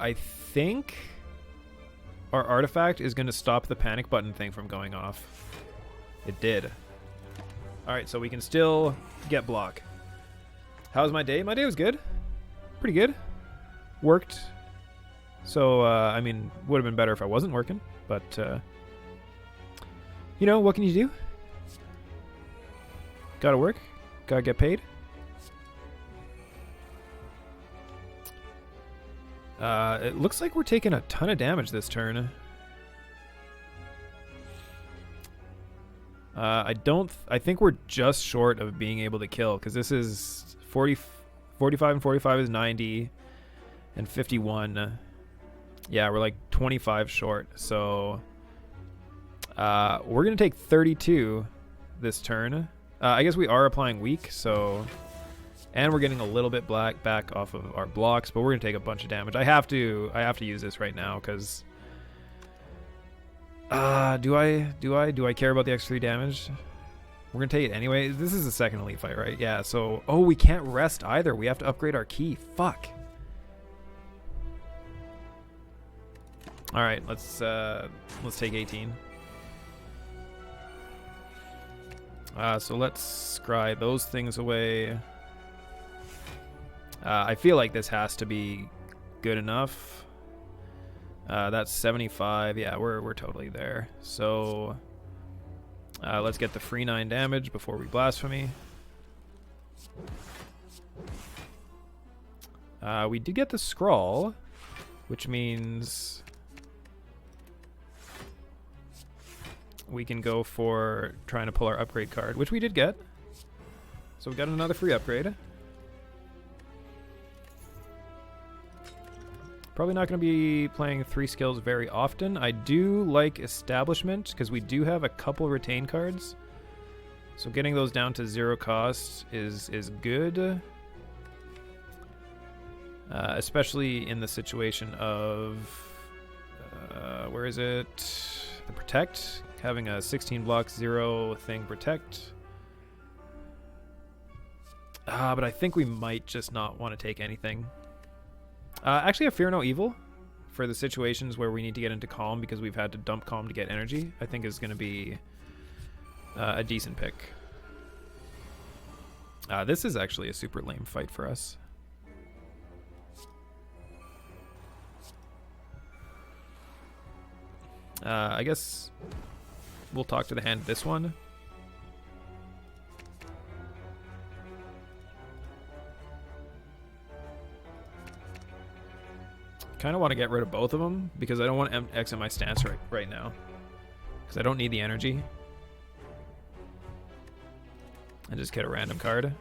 I think our artifact is going to stop the panic button thing from going off. It did. Alright, so we can still get block. How's my day? My day was good. Pretty good. Worked. So, I mean, would have been better if I wasn't working. But, you know, what can you do? Gotta work. Gotta get paid. It looks like we're taking a ton of damage this turn. I think we're just short of being able to kill, because this is 45 and 45 is 90, and 51. Yeah, we're like 25 short. So we're gonna take 32 this turn. I guess we are applying weak, so, and we're getting a little bit back off of our blocks, but we're gonna take a bunch of damage. I have to use this right now because do I care about the extra 3 damage? We're gonna take it anyway. This is the second elite fight, right? Yeah. So, oh, we can't rest either. We have to upgrade our key. Fuck. All right, let's take 18. So let's scry those things away. I feel like this has to be good enough. That's 75. Yeah, we're totally there. So let's get the free 9 damage before we blasphemy. We did get the scrawl, which means we can go for trying to pull our upgrade card, which we did get. So we got another free upgrade. Probably not going to be playing 3 skills very often. I do like Establishment because we do have a couple retain cards. So getting those down to 0 cost is good. Especially in the situation of... where is it? The Protect. Having a 16 block 0 thing protect. But I think we might just not want to take anything. Actually, a Fear No Evil for the situations where we need to get into Calm because we've had to dump Calm to get energy, I think is going to be a decent pick. This is actually a super lame fight for us. I guess we'll talk to the hand this one. Kind of want to get rid of both of them because I don't want to exit my stance right now because I don't need the energy. And just get a random card.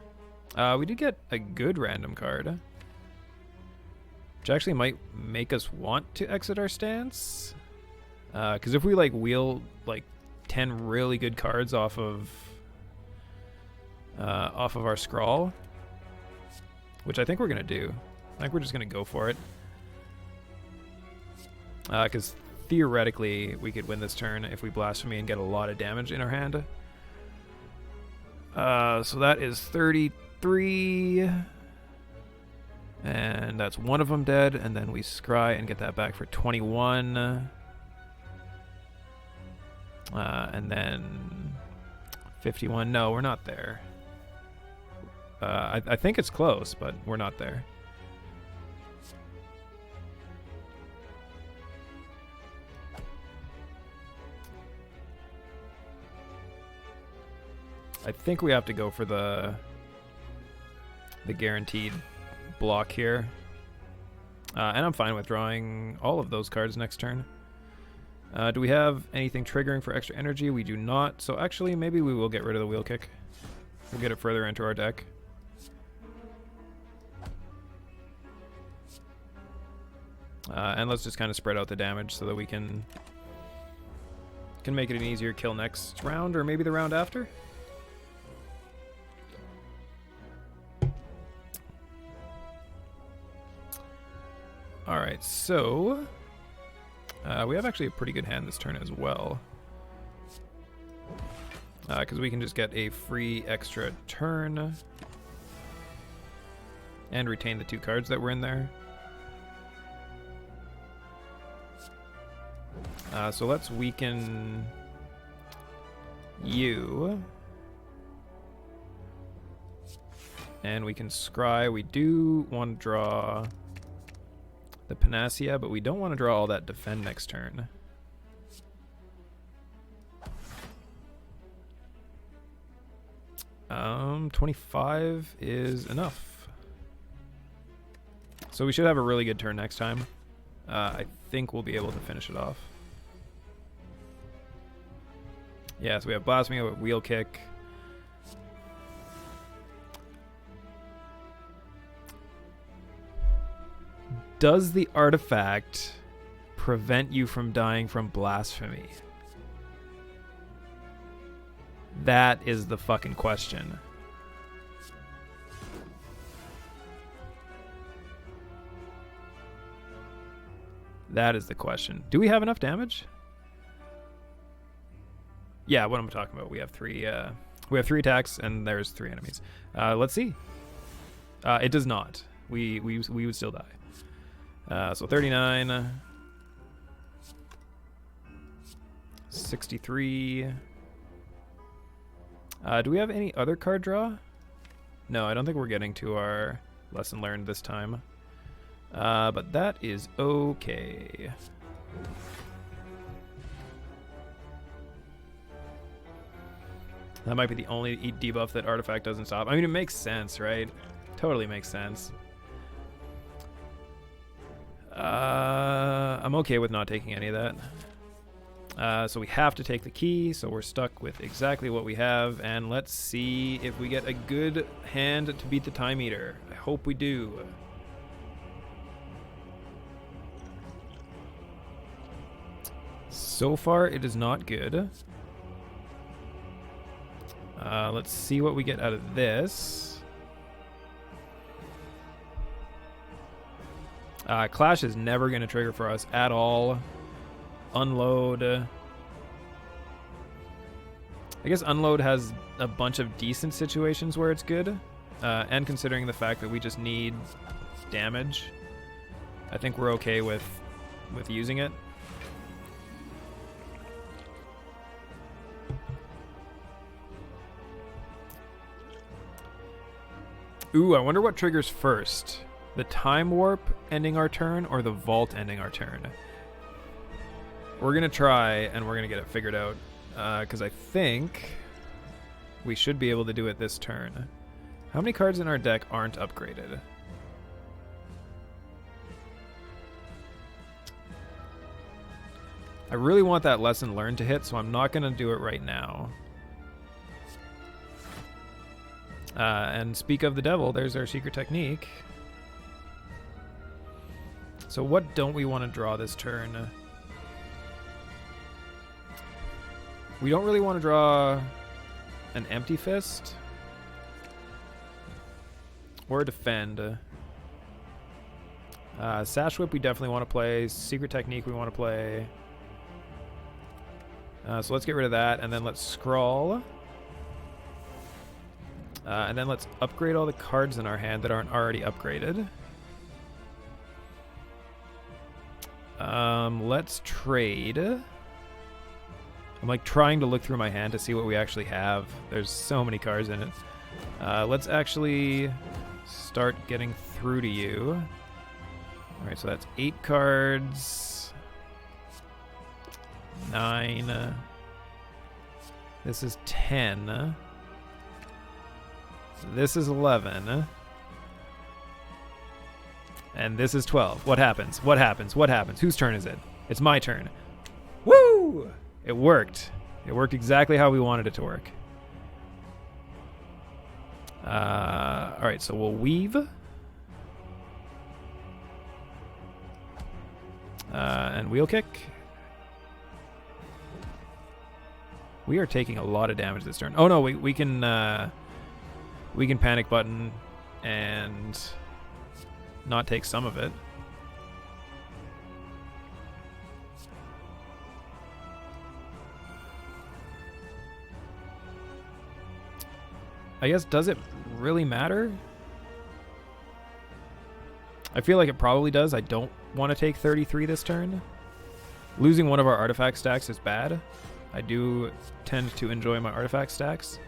We did get a good random card, which actually might make us want to exit our stance. Because if we like wheel like 10 really good cards off of our scrawl, which I think we're gonna do. I think we're just gonna go for it. Because theoretically we could win this turn if we blasphemy and get a lot of damage in our hand. So that is 33. And that's one of them dead. And then we scry and get that back for 21. And then 51. No, we're not there. I think it's close, but we're not there. I think we have to go for the guaranteed block here. And I'm fine with drawing all of those cards next turn. Do we have anything triggering for extra energy? We do not. So actually, maybe we will get rid of the wheel kick. We'll get it further into our deck. And let's just kind of spread out the damage so that we can make it an easier kill next round or maybe the round after. Alright, so we have actually a pretty good hand this turn as well. Because we can just get a free extra turn and retain the 2 cards that were in there. So let's weaken you. And we can scry. We do want to draw the Panacea, but we don't want to draw all that defend next turn. Um, 25 is enough. So we should have a really good turn next time. I think we'll be able to finish it off. Yeah, so we have Blasphemy, we have Wheel Kick. Does the artifact prevent you from dying from blasphemy? That is the fucking question. That is the question. Do we have enough damage? Yeah, what I'm talking about. We have three attacks and there's 3 enemies. Let's see. It does not. We would still die. So 39, 63. Do we have any other card draw? No, I don't think we're getting to our lesson learned this time. But that is okay. That might be the only debuff that artifact doesn't stop. I mean, it makes sense, right? Totally makes sense. I'm okay with not taking any of that. So we have to take the key, so we're stuck with exactly what we have. And let's see if we get a good hand to beat the Time Eater. I hope we do. So far, it is not good. Let's see what we get out of this. Clash is never going to trigger for us at all. Unload. I guess Unload has a bunch of decent situations where it's good. And considering the fact that we just need damage, I think we're okay with using it. Ooh, I wonder what triggers first. The Time Warp ending our turn or the Vault ending our turn? We're going to try and we're going to get it figured out. Because I think we should be able to do it this turn. How many cards in our deck aren't upgraded? I really want that lesson learned to hit, so I'm not going to do it right now. And speak of the devil, there's our secret technique. So what don't we want to draw this turn? We don't really want to draw an Empty Fist. Or defend. Sash Whip we definitely want to play. Secret Technique we want to play. So let's get rid of that, and then let's scrawl. And then let's upgrade all the cards in our hand that aren't already upgraded. Let's trade. I'm like trying to look through my hand to see what we actually have. There's so many cards in it. Let's actually start getting through to you. Alright, so that's 8 cards. 9. This is 10. This is 11. And this is 12. What happens? What happens? What happens? Whose turn is it? It's my turn. Woo! It worked. It worked exactly how we wanted it to work. Alright, so we'll weave. And wheel kick. We are taking a lot of damage this turn. Oh no, we can panic button and not take some of it. I guess, does it really matter? I feel like it probably does. I don't want to take 33 this turn. Losing one of our artifact stacks is bad. I do tend to enjoy my artifact stacks.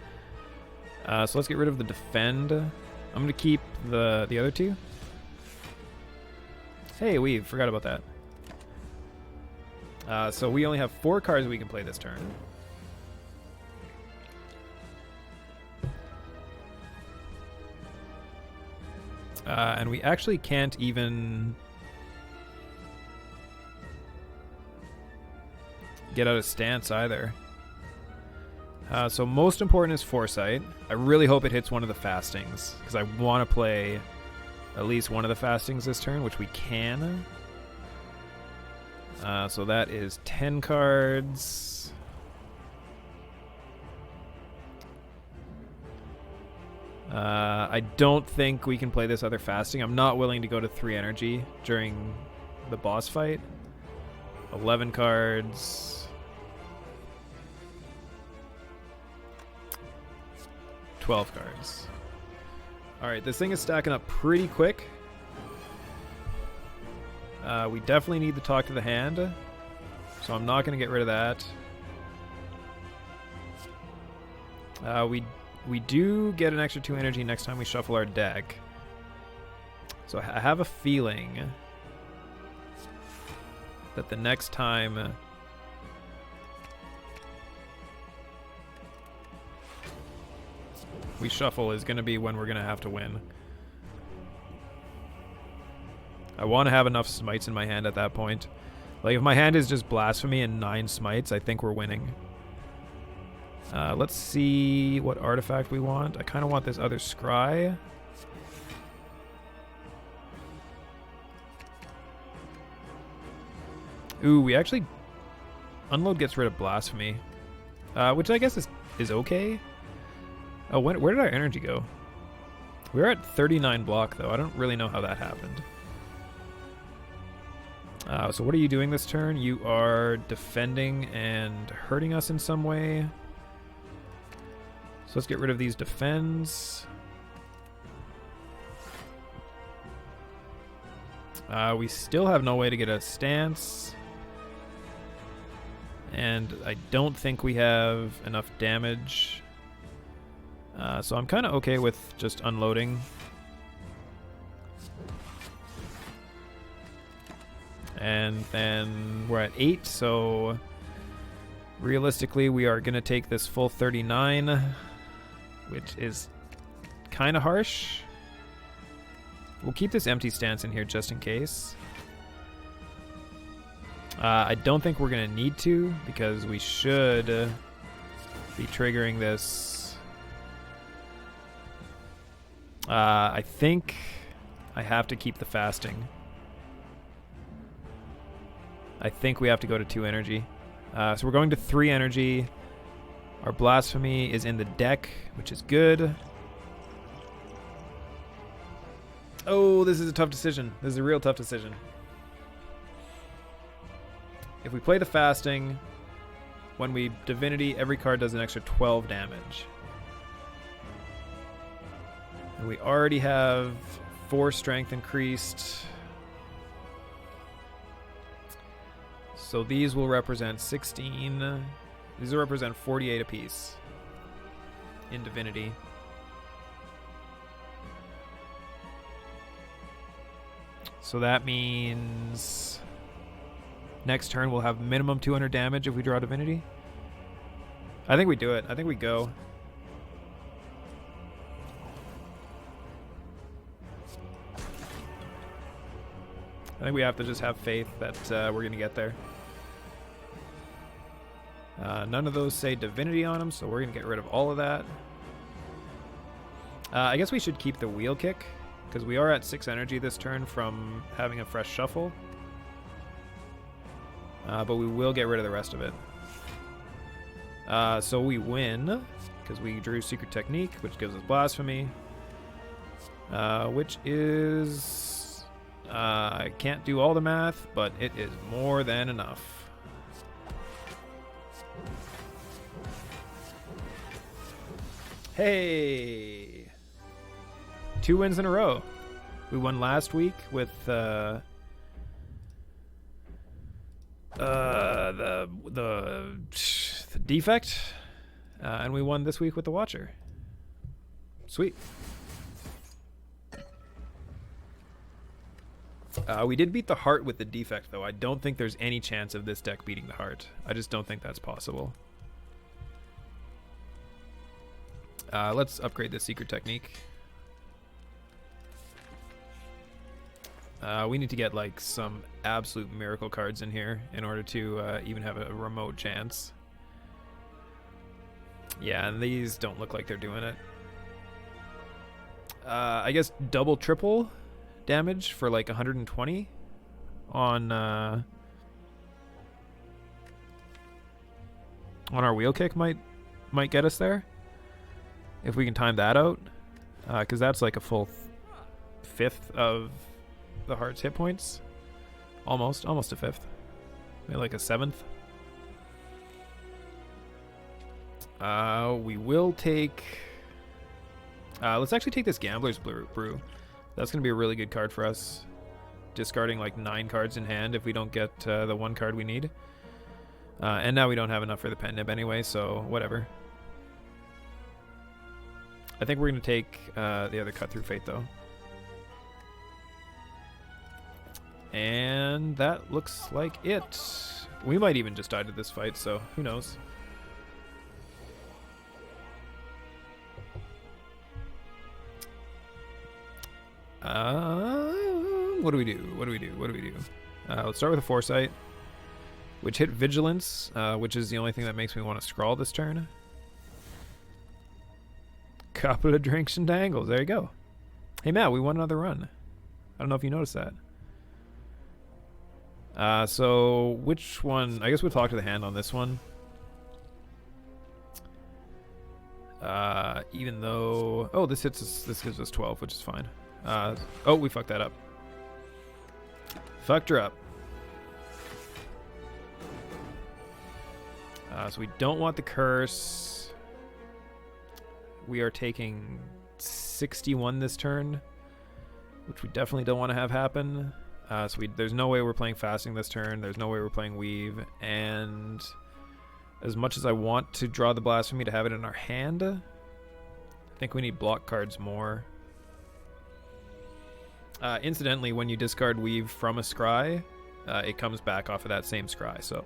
So let's get rid of the defend. I'm going to keep the other 2. Hey, we forgot about that. So we only have 4 cards we can play this turn. And we actually can't even get out of stance either. So most important is Foresight. I really hope it hits one of the fastings, because I want to play at least one of the fastings this turn, which we can. So that is 10 cards. I don't think we can play this other fasting. I'm not willing to go to 3 energy during the boss fight. 11 cards. 12 cards. Alright, this thing is stacking up pretty quick. We definitely need to talk to the hand, so I'm not going to get rid of that. We do get an extra 2 energy next time we shuffle our deck. So I have a feeling that the next time we shuffle is going to be when we're going to have to win. I want to have enough smites in my hand at that point. Like, if my hand is just Blasphemy and 9 smites, I think we're winning. Let's see what artifact we want. I kind of want this other scry. Ooh, we actually... Unload gets rid of Blasphemy. Which I guess is okay. Oh, where did our energy go? We were at 39 block, though. I don't really know how that happened. So what are you doing this turn? You are defending and hurting us in some way. So let's get rid of these defends. We still have no way to get a stance. And I don't think we have enough damage. So I'm kind of okay with just unloading. And then we're at 8, so realistically we are going to take this full 39, which is kind of harsh. We'll keep this empty stance in here just in case. I don't think we're going to need to, because we should be triggering this. I think I have to keep the fasting. I think we have to go to 2 energy. So we're going to 3 energy. Our Blasphemy is in the deck, which is good. Oh, this is a tough decision. This is a real tough decision. If we play the fasting, when we Divinity, every card does an extra 12 damage. And we already have 4 strength increased. So these will represent 16. These will represent 48 apiece in Divinity. So that means next turn we'll have minimum 200 damage if we draw Divinity. I think we do it. I think we go. I think we have to just have faith that we're going to get there. None of those say Divinity on them, so we're going to get rid of all of that. I guess we should keep the wheel kick, because we are at 6 energy this turn from having a fresh shuffle. But we will get rid of the rest of it. So we win, because we drew Secret Technique, which gives us Blasphemy. Which is... I can't do all the math, but it is more than enough. Hey! 2 wins in a row. We won last week with the defect, and we won this week with the Watcher. Sweet. We did beat the Heart with the defect, though. I don't think there's any chance of this deck beating the Heart. I just don't think that's possible. Let's upgrade the Secret Technique. We need to get like some absolute miracle cards in here in order to even have a remote chance. Yeah, and these don't look like they're doing it. I guess double, triple damage for like 120 on our wheel kick might get us there if we can time that out, because that's like a full fifth of the heart's hit points, almost a fifth, maybe like a seventh. We will take let's actually take this Gambler's Brew. That's gonna be a really good card for us, discarding like 9 cards in hand if we don't get the 1 card we need. And now we don't have enough for the Pen Nib anyway, so whatever. I think we're going to take the other Cut Through Fate, though. And that looks like it. We might even just die to this fight, so who knows. What do we do? Let's start with a Foresight, which hit Vigilance, which is the only thing that makes me want to scrawl this turn. Couple of drinks and Dangles. There you go. Hey, Matt, we won another run. I don't know if you noticed that. So which one? I guess we'll talk to the hand on this one. Even though... Oh, this hits us. This gives us 12, which is fine. Oh, we fucked that up. Fucked her up. So we don't want the curse. We are taking 61 this turn, which we definitely don't want to have happen. So there's no way we're playing Fasting this turn. There's no way we're playing Weave. And as much as I want to draw the Blasphemy to have it in our hand, I think we need block cards more. Incidentally, when you discard Weave from a scry, it comes back off of that same scry, so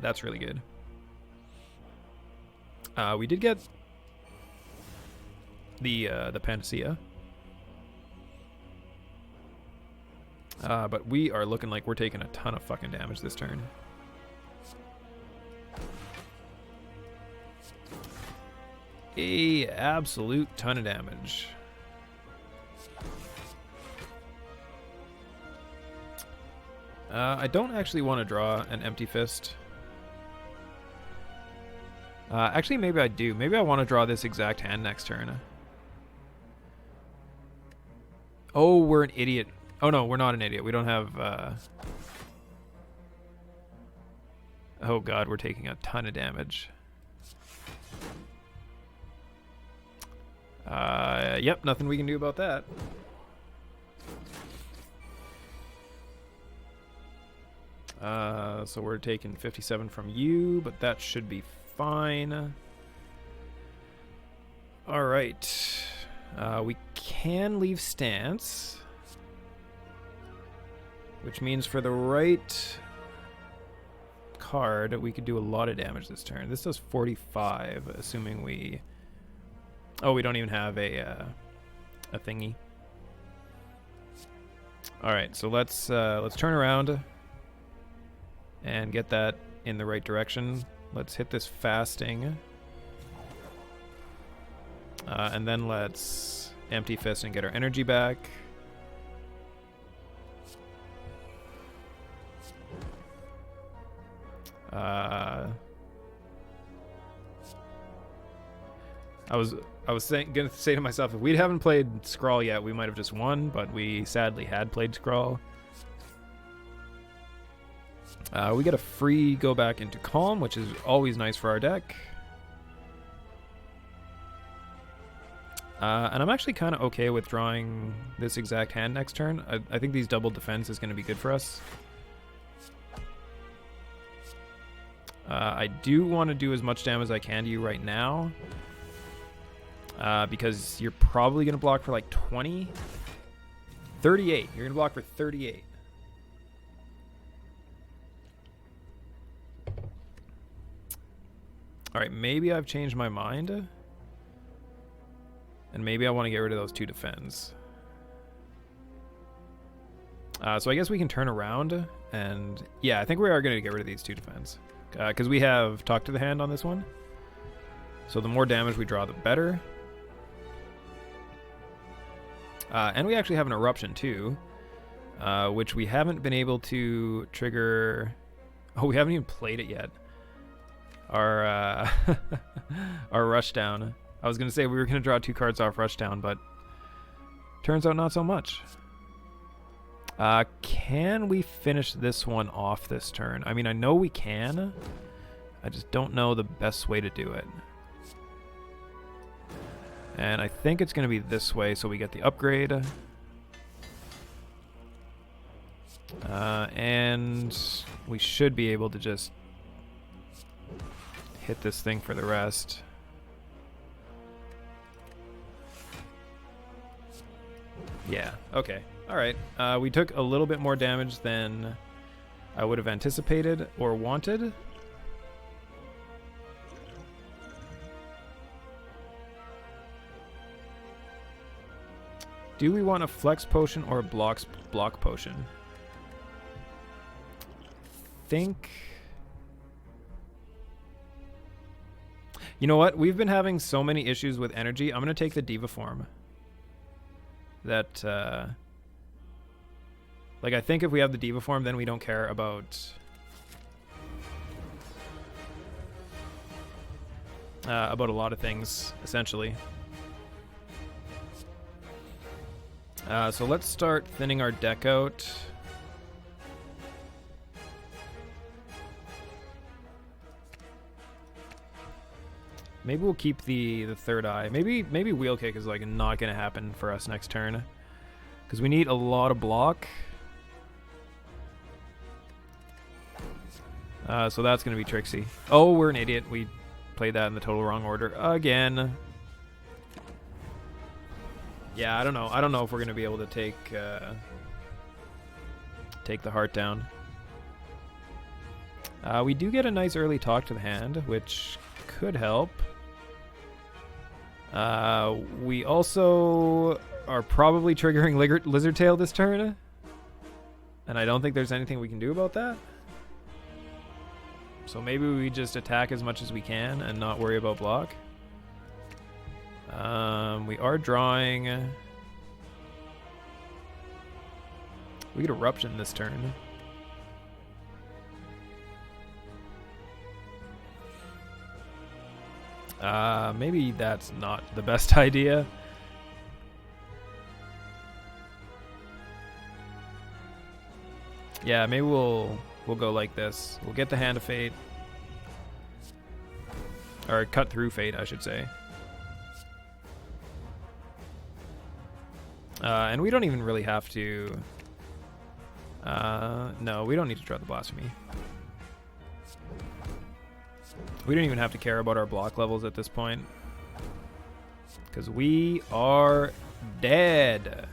that's really good. We did get the Panacea, but we are looking like we're taking a ton of fucking damage this turn. A absolute ton of damage. I don't actually want to draw an Empty Fist. Actually, maybe I do. Maybe I want to draw this exact hand next turn. Oh, we're an idiot. Oh, no, we're not an idiot. We don't have... Oh, God, we're taking a ton of damage. Yep, nothing we can do about that. So we're taking 57 from you, but that should be fine. All right. We can leave stance, which means for the right card, we could do a lot of damage this turn. This does 45, assuming we... Oh, we don't even have a thingy. All right, so let's turn around and get that in the right direction. Let's hit this Fasting. And then let's Empty Fist and get our energy back. I was gonna say to myself, if we haven't played Scrawl yet, we might have just won, but we sadly had played Scrawl. We get a free go back into Calm, which is always nice for our deck. And I'm actually kind of okay with drawing this exact hand next turn. I think these double defense is going to be good for us. I do want to do as much damage as I can to you right now. Because you're probably going to block for like 20. 38. You're going to block for 38. Alright, maybe I've changed my mind. And maybe I want to get rid of those 2 defends. So I guess we can turn around. And yeah, I think we are going to get rid of these 2 defends. Because we have Talk to the Hand on this one. So the more damage we draw, the better. And we actually have an eruption too, which we haven't been able to trigger. Oh, we haven't even played it yet. Our our rushdown. I was gonna say we were gonna draw 2 cards off rushdown, but turns out not so much. Can we finish this one off this turn? I mean, I know we can. I just don't know the best way to do it. And I think it's going to be this way, so we get the upgrade. And we should be able to just hit this thing for the rest. Yeah, okay. Alright. We took a little bit more damage than I would have anticipated or wanted. Do we want a flex potion or a block potion? Think. You know what? We've been having so many issues with energy. I'm going to take the Diva form. That, like, I think if we have the Diva form, then we don't care about a lot of things, essentially. So let's start thinning our deck out. Maybe we'll keep the third eye. Maybe wheel kick is like not gonna happen for us next turn, because we need a lot of block. So that's gonna be tricksy. Oh, we're an idiot. We played that in the total wrong order again. Yeah, I don't know. I don't know if we're gonna be able to take the heart down. We do get a nice early talk to the hand, which could help. We also are probably triggering Lizard Tail this turn, and I don't think there's anything we can do about that. So maybe we just attack as much as we can and not worry about block. We are drawing. We get Eruption this turn. Maybe that's not the best idea. Yeah, maybe we'll go like this. We'll get the Hand of Fate. Or Cut Through Fate, I should say. And we don't even really have to... no, we don't need to draw the Blasphemy. We don't even have to care about our block levels at this point, because we are dead.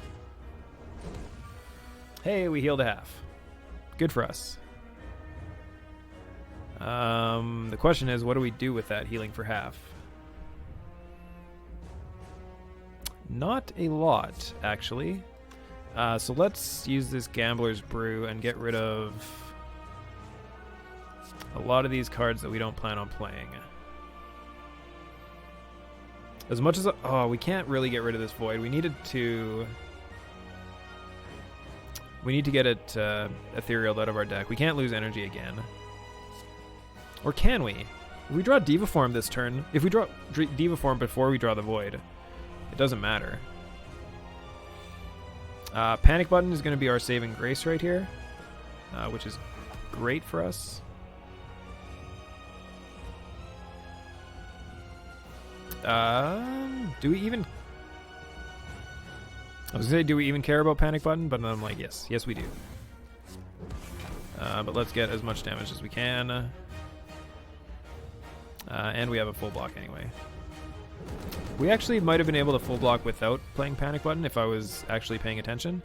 Hey, we healed a half. Good for us. The question is, what do we do with that healing for half? Not a lot, actually. So let's use this Gambler's Brew and get rid of a lot of these cards that we don't plan on playing. As much as... oh, we can't really get rid of this Void. We need to get it etherealed out of our deck. We can't lose energy again. Or can we? If we draw Diva Form this turn, if we draw Diva Form before we draw the Void, it doesn't matter. Panic Button is going to be our saving grace right here, which is great for us. Do we even... I was going to say, do we even care about Panic Button? But I'm like, yes. Yes, we do. But let's get as much damage as we can. And we have a full block anyway. We actually might have been able to full block without playing Panic Button if I was actually paying attention.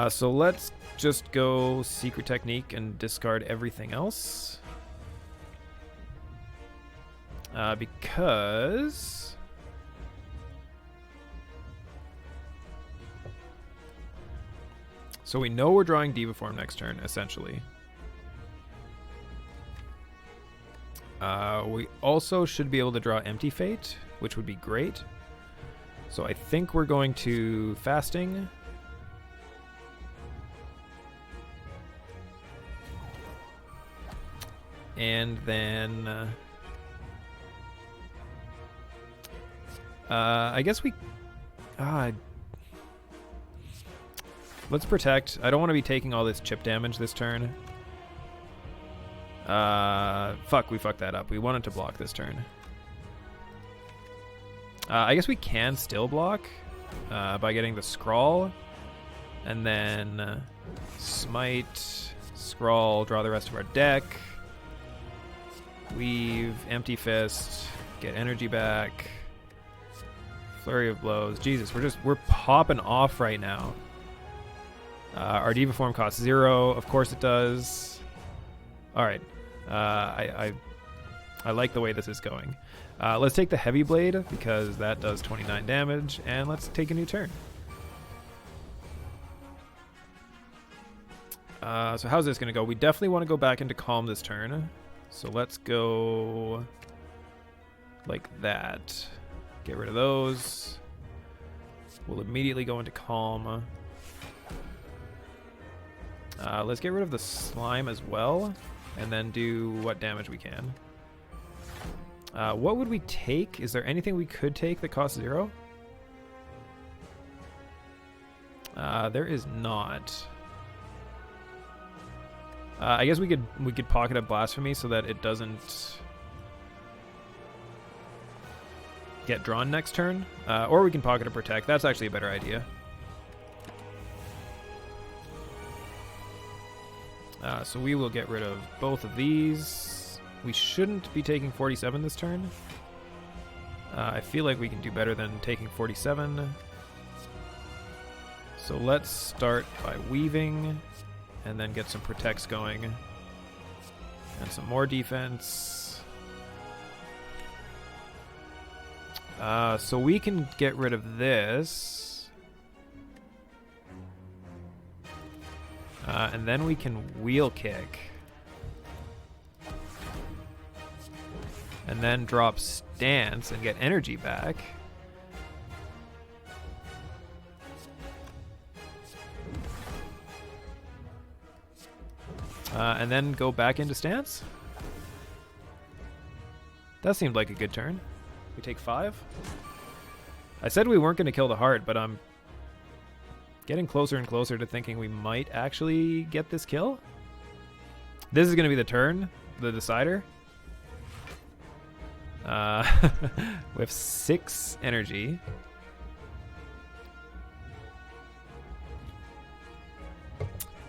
So let's just go Secret Technique and discard everything else. Because... so we know we're drawing Diva Form next turn, essentially. We also should be able to draw Empty Fate, which would be great. So I think we're going to fasting. And then I guess we let's protect. I don't want to be taking all this chip damage this turn. Fuck, we fucked that up. We wanted to block this turn. I guess we can still block by getting the Scrawl. And then Smite, Scrawl, draw the rest of our deck. Weave, Empty Fist, get energy back. Flurry of Blows. Jesus, we're popping off right now. Our Diva form costs 0. Of course it does. Alright. I like the way this is going. Let's take the Heavy Blade, because that does 29 damage, and let's take a new turn. So how's this going to go? We definitely want to go back into Calm this turn. So let's go like that. Get rid of those. We'll immediately go into Calm. Let's get rid of the Slime as well, and then do what damage we can. What would we take? Is there anything we could take that costs 0? There is not. I guess we could pocket a Blasphemy so that it doesn't get drawn next turn, or we can pocket a Protect. That's actually a better idea. So we will get rid of both of these. We shouldn't be taking 47 this turn. I feel like we can do better than taking 47. So let's start by weaving, and then get some protects going. And some more defense. So we can get rid of this. And then we can Wheel Kick. And then drop Stance and get energy back. And then go back into Stance. That seemed like a good turn. We take 5. I said we weren't going to kill the heart, but I'm getting closer and closer to thinking we might actually get this kill. This is going to be the turn, the decider. We have 6 energy.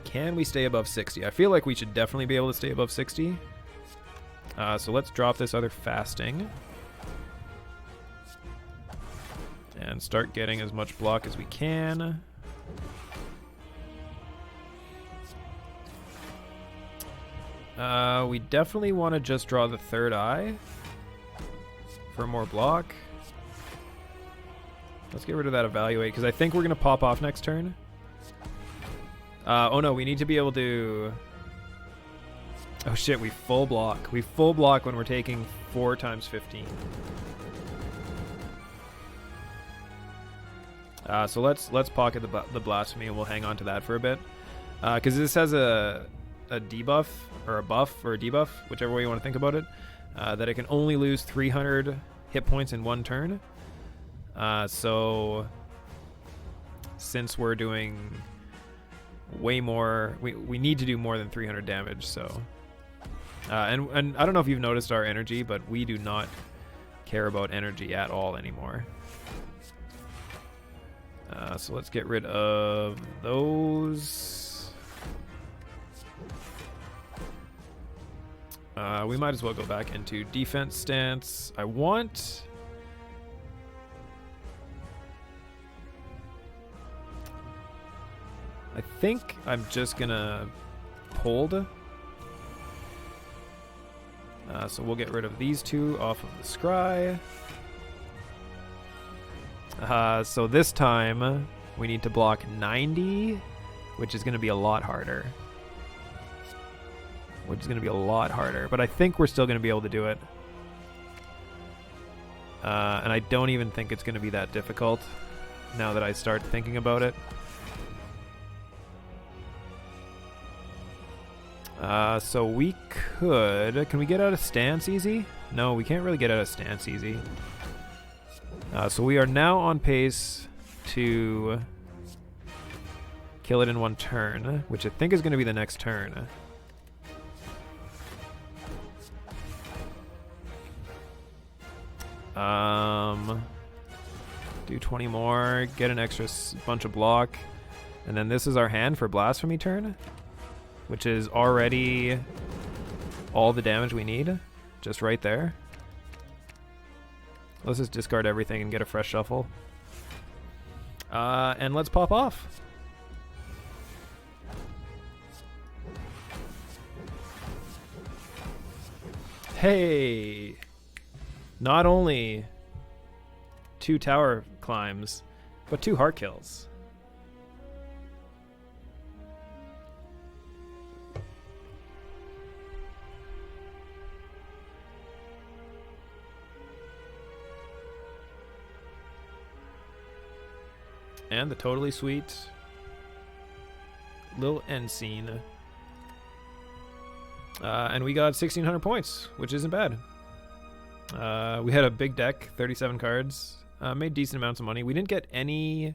Can we stay above 60? I feel like we should definitely be able to stay above 60. So let's drop this other fasting. And start getting as much block as we can. We definitely want to just draw the third eye for more block. Let's get rid of that Evaluate, because I think we're going to pop off next turn. Oh no, we need to be able to... Oh shit, we full block. We full block when we're taking 4 times 15. So let's pocket the Blasphemy, and we'll hang on to that for a bit. Because this has a debuff, or a buff, or a debuff, whichever way you want to think about it, that it can only lose 300 hit points in 1 turn. So since we're doing way more, we need to do more than 300 damage, so and I don't know if you've noticed our energy, but we do not care about energy at all anymore. So let's get rid of those. We might as well go back into defense stance. I think I'm just gonna hold. So we'll get rid of these 2 off of the scry. So this time we need to block 90, which is going to be a lot harder. But I think we're still going to be able to do it. And I don't even think it's going to be that difficult now that I start thinking about it. So we could... Can we get out of stance easy? No, we can't really get out of stance easy. So we are now on pace to kill it in one turn, which I think is going to be the next turn. Do 20 more, get an extra bunch of block, and then this is our hand for Blasphemy turn, which is already all the damage we need, just right there. Let's just discard everything and get a fresh shuffle. And let's pop off. Hey! Not only 2 tower climbs, but 2 heart kills. And the totally sweet little end scene. And we got 1,600 points, which isn't bad. We had a big deck, 37 cards. Made decent amounts of money. We didn't get any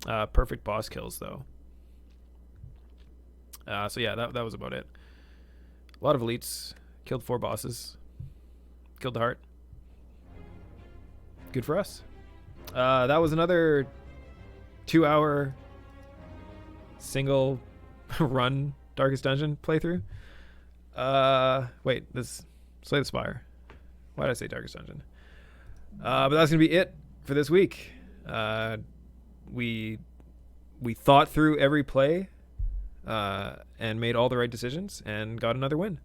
perfect boss kills, though. So yeah, that was about it. A lot of elites. Killed 4 bosses. Killed the heart. Good for us. That was another 2-hour single run Darkest Dungeon playthrough. Wait, this Slay the Spire. Why did I say Darkest Dungeon? But that's gonna be it for this week. We thought through every play and made all the right decisions and got another win.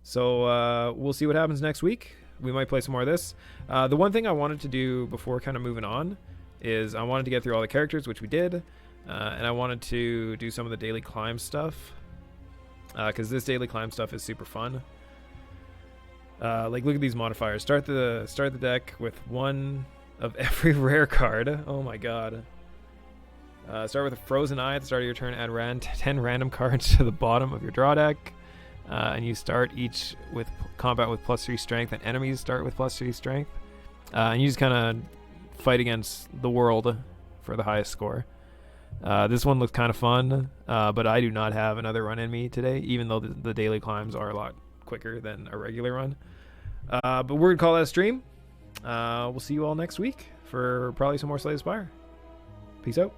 So we'll see what happens next week. We might play some more of this. The one thing I wanted to do before kind of moving on is I wanted to get through all the characters, which we did, and I wanted to do some of the daily climb stuff because this daily climb stuff is super fun. Like, look at these modifiers. Start the deck with 1 of every rare card. Oh my god. Start with a Frozen Eye at the start of your turn. Add 10 random cards to the bottom of your draw deck. And you start each with combat with +3 strength, and enemies start with +3 strength. And you just kind of fight against the world for the highest score. This one looks kind of fun, but I do not have another run in me today, even though the daily climbs are a lot quicker than a regular run. But we're going to call that a stream. We'll see you all next week for probably some more Slay the Spire. Peace out.